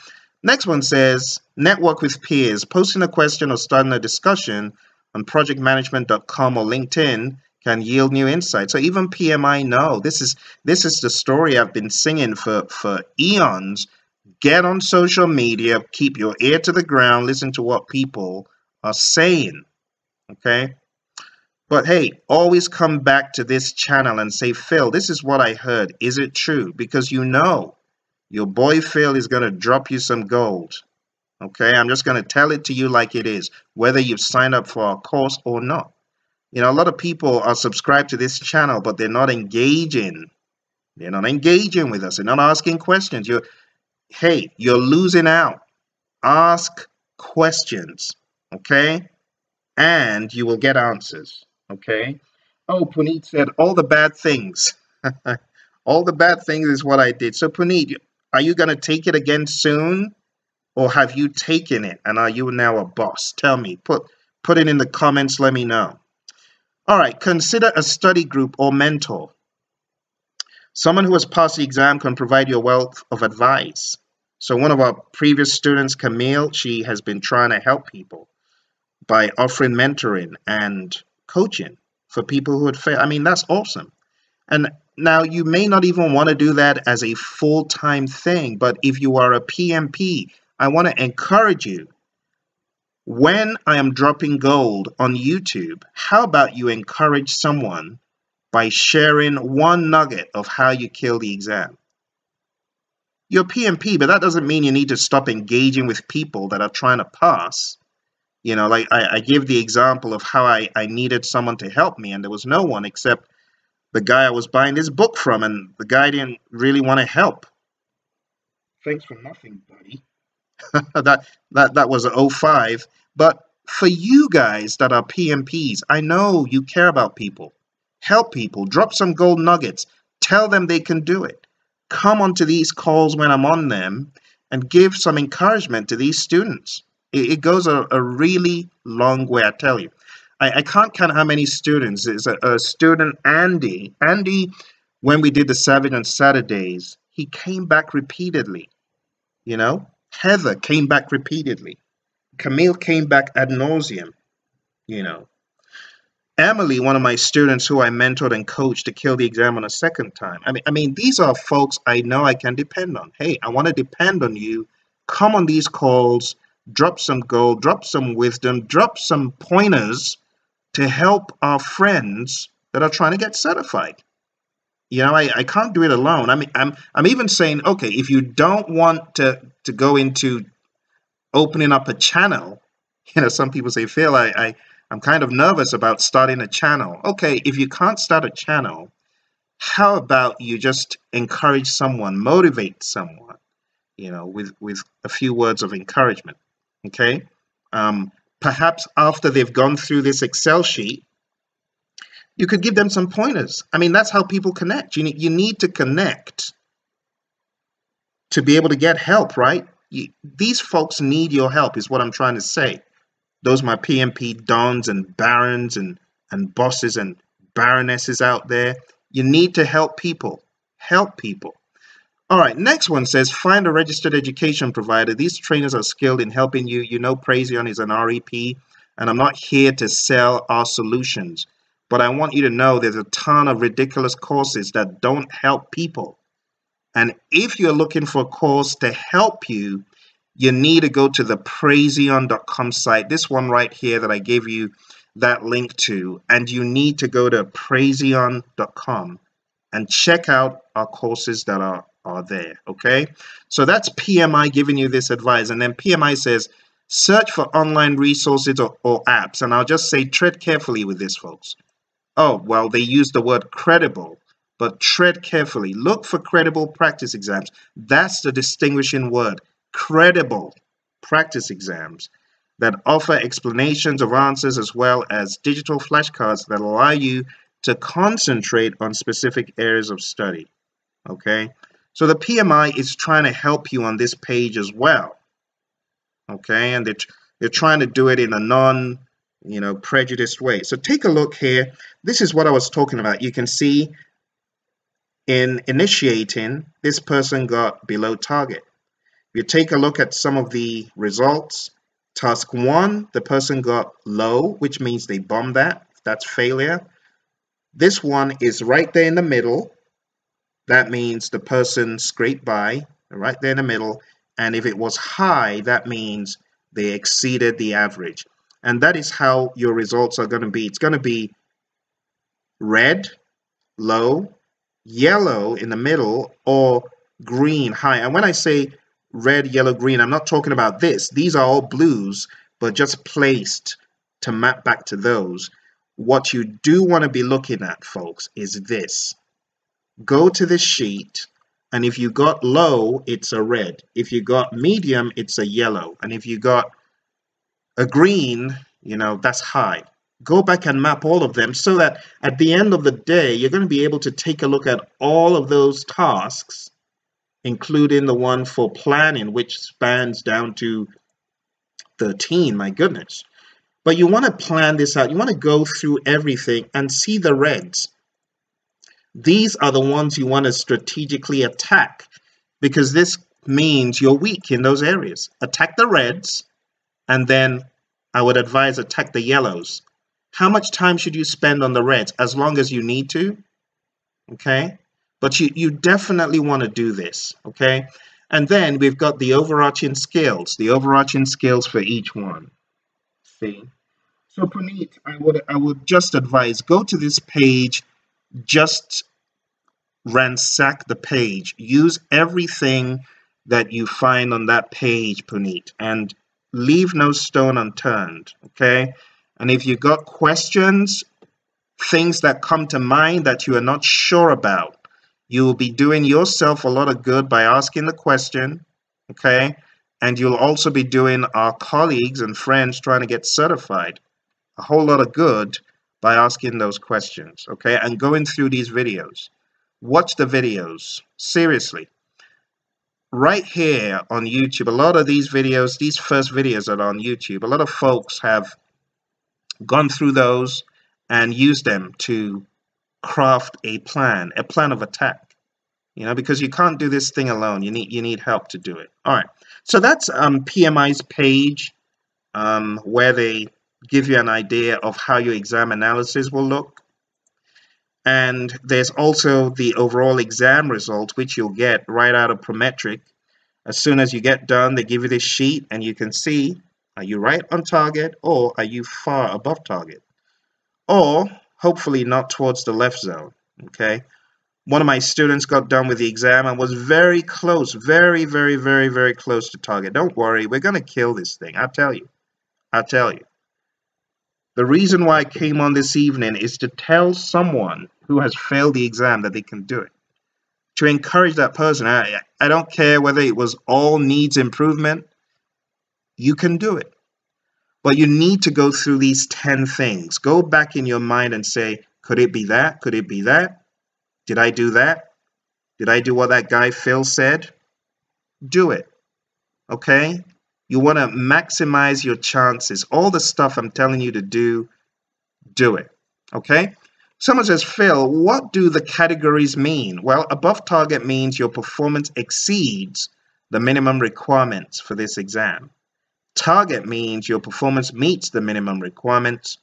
Next one says, network with peers. Posting a question or starting a discussion on projectmanagement.com or LinkedIn can yield new insights. So even PMI know this is the story I've been singing for eons. Get on social media, keep your ear to the ground, listen to what people are saying. Okay? But hey, always come back to this channel and say, Phil, this is what I heard. Is it true? Because your boy Phil is going to drop you some gold. Okay, I'm just going to tell it to you like it is, whether you've signed up for our course or not. A lot of people are subscribed to this channel, but they're not engaging. They're not engaging with us. They're not asking questions. You're losing out. Ask questions, okay? And you will get answers, okay? Oh, Puneet said all the bad things. All the bad things is what I did. So, Puneet, are you going to take it again soon? Or have you taken it and are you now a boss? Tell me. Put it in the comments. Let me know. All right. Consider a study group or mentor. Someone who has passed the exam can provide you a wealth of advice. So one of our previous students, Camille, she has been trying to help people by offering mentoring and coaching for people who had failed. I mean, that's awesome. And now you may not even want to do that as a full-time thing, but if you are a PMP, I want to encourage you. When I am dropping gold on YouTube, how about you encourage someone by sharing one nugget of how you kill the exam? You're PMP, but that doesn't mean you need to stop engaging with people that are trying to pass. Like I give the example of how I needed someone to help me, and there was no one except the guy I was buying this book from, and the guy didn't really want to help. Thanks for nothing, buddy. that was 05. But for you guys that are PMPs, I know you care about people. Help people. Drop some gold nuggets. Tell them they can do it. Come onto these calls when I'm on them and give some encouragement to these students. It goes a really long way, I tell you. I can't count how many students. It's a student, Andy. Andy, when we did the Savage on Saturdays, he came back repeatedly. Heather came back repeatedly. Camille came back ad nauseum. Emily, one of my students who I mentored and coached to kill the exam on a second time. I mean, these are folks I know I can depend on. Hey, I want to depend on you. Come on these calls, drop some gold, drop some wisdom, drop some pointers to help our friends that are trying to get certified. I can't do it alone. I mean, I'm even saying, okay, if you don't want to go into opening up a channel, some people say, Phil, I'm kind of nervous about starting a channel. Okay, if you can't start a channel, how about you just encourage someone, motivate someone, with a few words of encouragement, okay? Perhaps after they've gone through this Excel sheet, you could give them some pointers. I mean, that's how people connect. You need to connect to be able to get help, right? These folks need your help is what I'm trying to say. Those are my PMP dons and barons and bosses and baronesses out there. You need to help people. Help people. All right, next one says, find a registered education provider. These trainers are skilled in helping you. Praizion is an REP, and I'm not here to sell our solutions. But I want you to know there's a ton of ridiculous courses that don't help people. And if you're looking for a course to help you, you need to go to the Praizion.com site, this one right here that I gave you that link to, and you need to go to Praizion.com and check out our courses that are there, okay? So that's PMI giving you this advice, and then PMI says, search for online resources or apps, and I'll just say, tread carefully with this, folks. Oh, well, they use the word credible, but tread carefully. Look for credible practice exams. That's the distinguishing word. Credible practice exams that offer explanations of answers as well as digital flashcards that allow you to concentrate on specific areas of study. Okay, So the PMI is trying to help you on this page as well. Okay, and they're trying to do it in a non, prejudiced way. So take a look here. This is what I was talking about. You can see in initiating, this person got below target. If you take a look at some of the results, task 1, the person got low, which means they bombed that. That's failure. This one is right there in the middle. That means the person scraped by, right there in the middle. And if it was high, that means they exceeded the average. And that is how your results are going to be. It's going to be red, low, yellow in the middle, or green, high. And when I say red, yellow, green, I'm not talking about this. These are all blues, but just placed to map back to those. What you do want to be looking at, folks, is this. Go to this sheet, and if you got low, it's a red. If you got medium, it's a yellow. And if you got a green, that's high. Go back and map all of them so that at the end of the day, you're going to be able to take a look at all of those tasks, including the one for planning, which spans down to 13, my goodness. But you want to plan this out. You want to go through everything and see the reds. These are the ones you want to strategically attack, because this means you're weak in those areas. Attack the reds, and then I would advise attack the yellows. How much time should you spend on the reds? As long as you need to, okay? But you definitely want to do this, okay? And then we've got the overarching skills for each one. See? So Puneet, I would just advise, go to this page, just ransack the page. Use everything that you find on that page, Puneet, and leave no stone unturned, okay? And if you got questions, things that come to mind that you are not sure about, you will be doing yourself a lot of good by asking the question, okay? And you'll also be doing our colleagues and friends trying to get certified a whole lot of good by asking those questions, okay? And going through these videos. Watch the videos, seriously. Right here on YouTube, a lot of these videos, these first videos that are on YouTube, a lot of folks have gone through those and used them to craft a plan of attack, because you can't do this thing alone. You need help to do it. All right, so that's PMI's page, where they give you an idea of how your exam analysis will look. And there's also the overall exam result, which you'll get right out of Prometric. As soon as you get done, they give you this sheet, and you can see, are you right on target, or are you far above target? Or hopefully not towards the left zone, okay? One of my students got done with the exam and was very close, very, very, very, very close to target. Don't worry, we're going to kill this thing, I'll tell you. The reason why I came on this evening is to tell someone who has failed the exam that they can do it. To encourage that person. I don't care whether it was all needs improvement. You can do it. But you need to go through these 10 things. Go back in your mind and say, could it be that? Could it be that? Did I do that? Did I do what that guy Phil said? Do it. Okay? You want to maximize your chances. All the stuff I'm telling you to do it. Okay? Someone says, Phil, what do the categories mean? Well, above target means your performance exceeds the minimum requirements for this exam. Target means your performance meets the minimum requirements.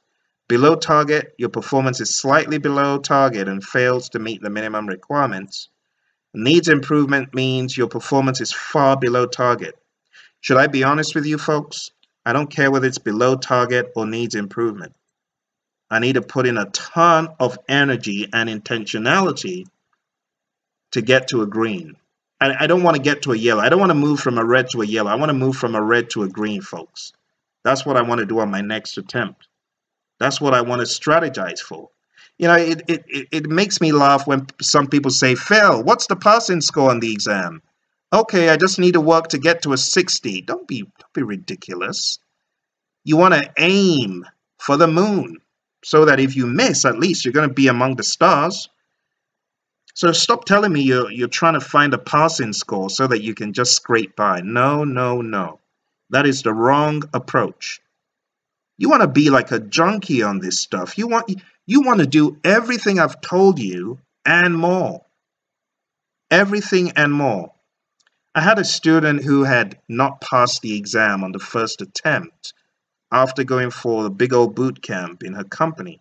Below target, your performance is slightly below target and fails to meet the minimum requirements. Needs improvement means your performance is far below target. Should I be honest with you, folks? I don't care whether it's below target or needs improvement. I need to put in a ton of energy and intentionality to get to a green. I don't want to get to a yellow. I don't want to move from a red to a yellow. I want to move from a red to a green, folks. That's what I want to do on my next attempt. That's what I want to strategize for. It makes me laugh when some people say, Phil, what's the passing score on the exam? Okay, I just need to work to get to a 60. Don't be ridiculous. You want to aim for the moon, so that if you miss, at least you're going to be among the stars. So stop telling me you're trying to find a passing score so that you can just scrape by. No, no, no. That is the wrong approach. You want to be like a junkie on this stuff. You want to do everything I've told you and more. Everything and more. I had a student who had not passed the exam on the first attempt after going for a big old boot camp in her company.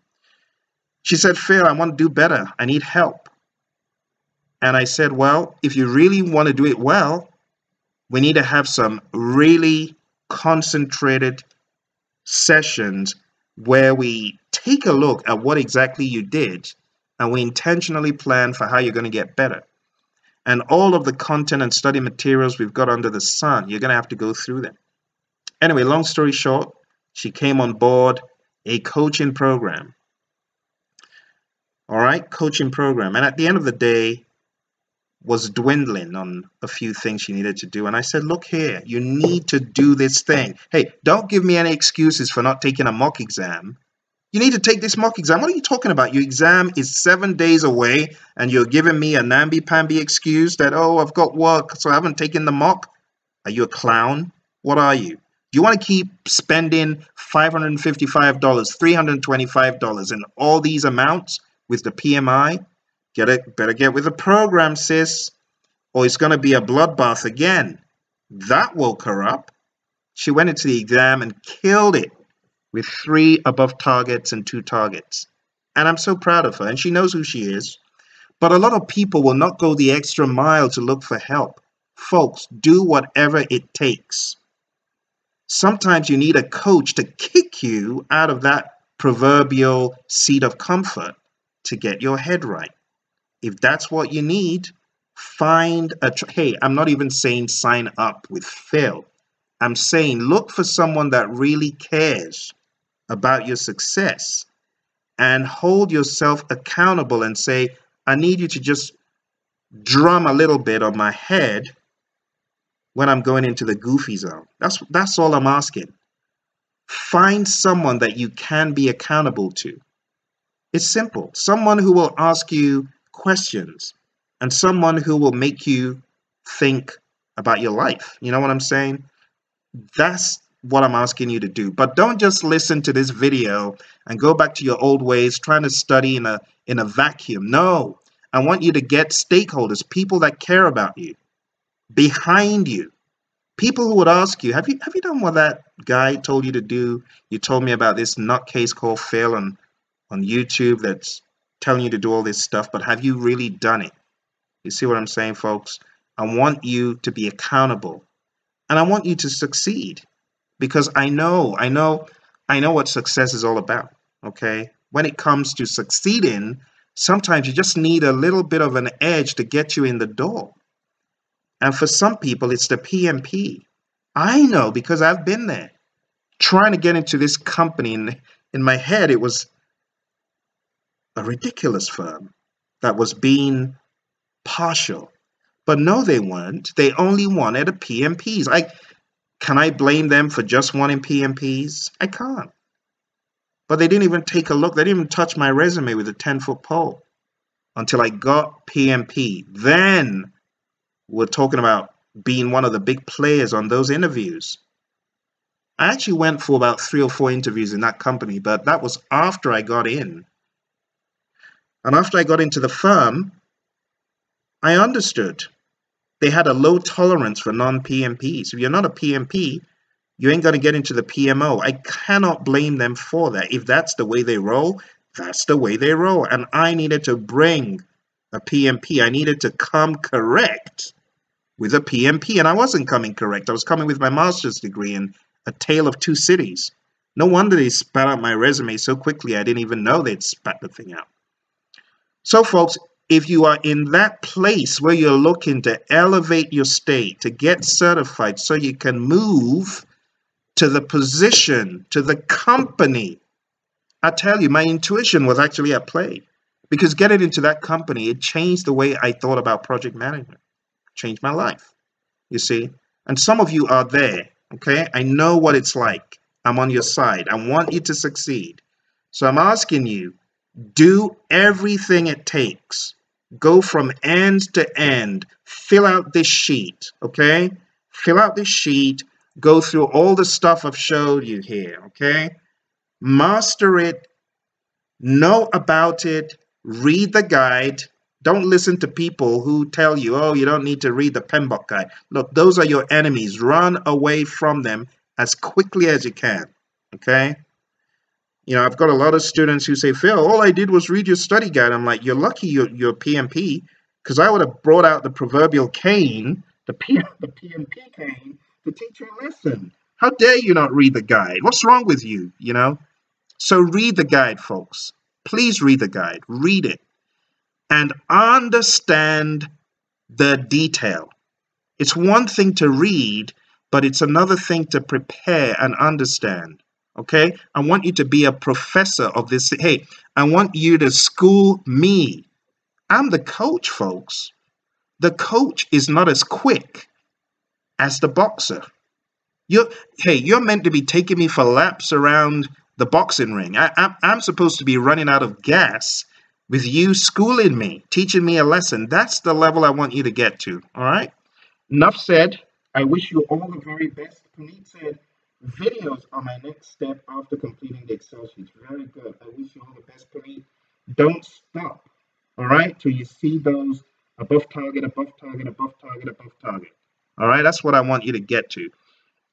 She said, Phil, I want to do better. I need help. And I said, well, if you really want to do it well, we need to have some really concentrated sessions where we take a look at what exactly you did and we intentionally plan for how you're going to get better. And all of the content and study materials we've got under the sun, you're going to have to go through them. Anyway, long story short, she came on board a coaching program. All right, coaching program. And at the end of the day, was dwindling on a few things she needed to do. And I said, look here, you need to do this thing. Hey, don't give me any excuses for not taking a mock exam. You need to take this mock exam. What are you talking about? Your exam is 7 days away and you're giving me a namby-pamby excuse that, oh, I've got work, so I haven't taken the mock. Are you a clown? What are you? Do you want to keep spending $555, $325 and all these amounts with the PMI? Better get with the program, sis, or it's going to be a bloodbath again. That woke her up. She went into the exam and killed it with 3 above targets and 2 targets. And I'm so proud of her, and she knows who she is. But a lot of people will not go the extra mile to look for help. Folks, do whatever it takes. Sometimes you need a coach to kick you out of that proverbial seat of comfort to get your head right. If that's what you need, find hey, I'm not even saying sign up with Phil. I'm saying look for someone that really cares about your success and hold yourself accountable and say, I need you to just drum a little bit on my head when I'm going into the goofy zone. That's all I'm asking. Find someone that you can be accountable to. It's simple. Someone who will ask you questions and someone who will make you think about your life. You know what I'm saying? That's what I'm asking you to do. But don't just listen to this video and go back to your old ways trying to study in a vacuum. No, I want you to get stakeholders, people that care about you, behind you. People who would ask you, have you done what that guy told you to do? You told me about this nutcase called Phil on YouTube that's telling you to do all this stuff, but have you really done it? You see what I'm saying, folks? I want you to be accountable, and I want you to succeed, because I know what success is all about, okay? When it comes to succeeding, sometimes you just need a little bit of an edge to get you in the door. And for some people, it's the PMP. I know, because I've been there. Trying to get into this company, in my head, it was a ridiculous firm that was being partial. But no, they weren't. They only wanted a PMPs. Can I blame them for just wanting PMPs? I can't. But they didn't even take a look. They didn't even touch my resume with a 10-foot pole until I got PMP. Then we're talking about being one of the big players on those interviews. I actually went for about 3 or 4 interviews in that company, but that was after I got in. And after I got into the firm, I understood they had a low tolerance for non-PMPs. If you're not a PMP, you ain't going to get into the PMO. I cannot blame them for that. If that's the way they roll, that's the way they roll. And I needed to bring a PMP. I needed to come correct with a PMP. And I wasn't coming correct. I was coming with my master's degree in A Tale of Two Cities. No wonder they spat out my resume so quickly. I didn't even know they'd spat the thing out. So, folks, if you are in that place where you're looking to elevate your state, to get certified so you can move to the position, to the company, I tell you, my intuition was actually at play, because getting into that company, it changed the way I thought about project management, changed my life, you see. And some of you are there, okay? I know what it's like. I'm on your side. I want you to succeed. So I'm asking you, do everything it takes Go from end to end. Fill out this sheet, okay? Fill out this sheet. Go through all the stuff I've showed you here, okay? Master it. Know about it. Read the guide. Don't listen to people who tell you, oh, you don't need to read the PMBOK guide. Look, those are your enemies. Run away from them as quickly as you can, okay? You know, I've got a lot of students who say, Phil, all I did was read your study guide. I'm like, you're lucky you're PMP, because I would have brought out the proverbial cane, the PMP cane, to teach you a lesson. How dare you not read the guide? What's wrong with you, you know? So read the guide, folks. Please read the guide. Read it. And understand the detail. It's one thing to read, but it's another thing to prepare and understand. Okay? I want you to be a professor of this. Hey, I want you to school me. I'm the coach, folks. The coach is not as quick as the boxer. You're meant to be taking me for laps around the boxing ring. I'm supposed to be running out of gas with you schooling me, teaching me a lesson. That's the level I want you to get to. All right? Enough said. I wish you all the very best. Puneet said, videos are my next step after completing the Excel sheets. Very good. I wish you all the best, Puneet. Don't stop, all right, till you see those above target, above target, above target, above target. All right, that's what I want you to get to.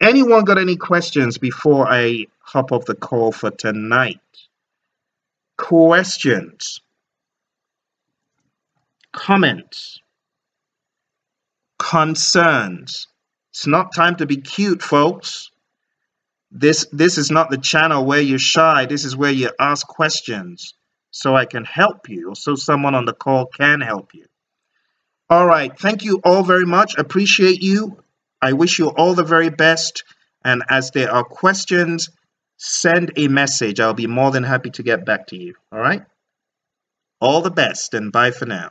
Anyone got any questions before I hop off the call for tonight? Questions? Comments? Concerns? It's not time to be cute, folks. This is not the channel where you're shy. This is where you ask questions so I can help you, or so someone on the call can help you. All right. Thank you all very much. Appreciate you. I wish you all the very best. And as there are questions, send a message. I'll be more than happy to get back to you. All right. All the best and bye for now.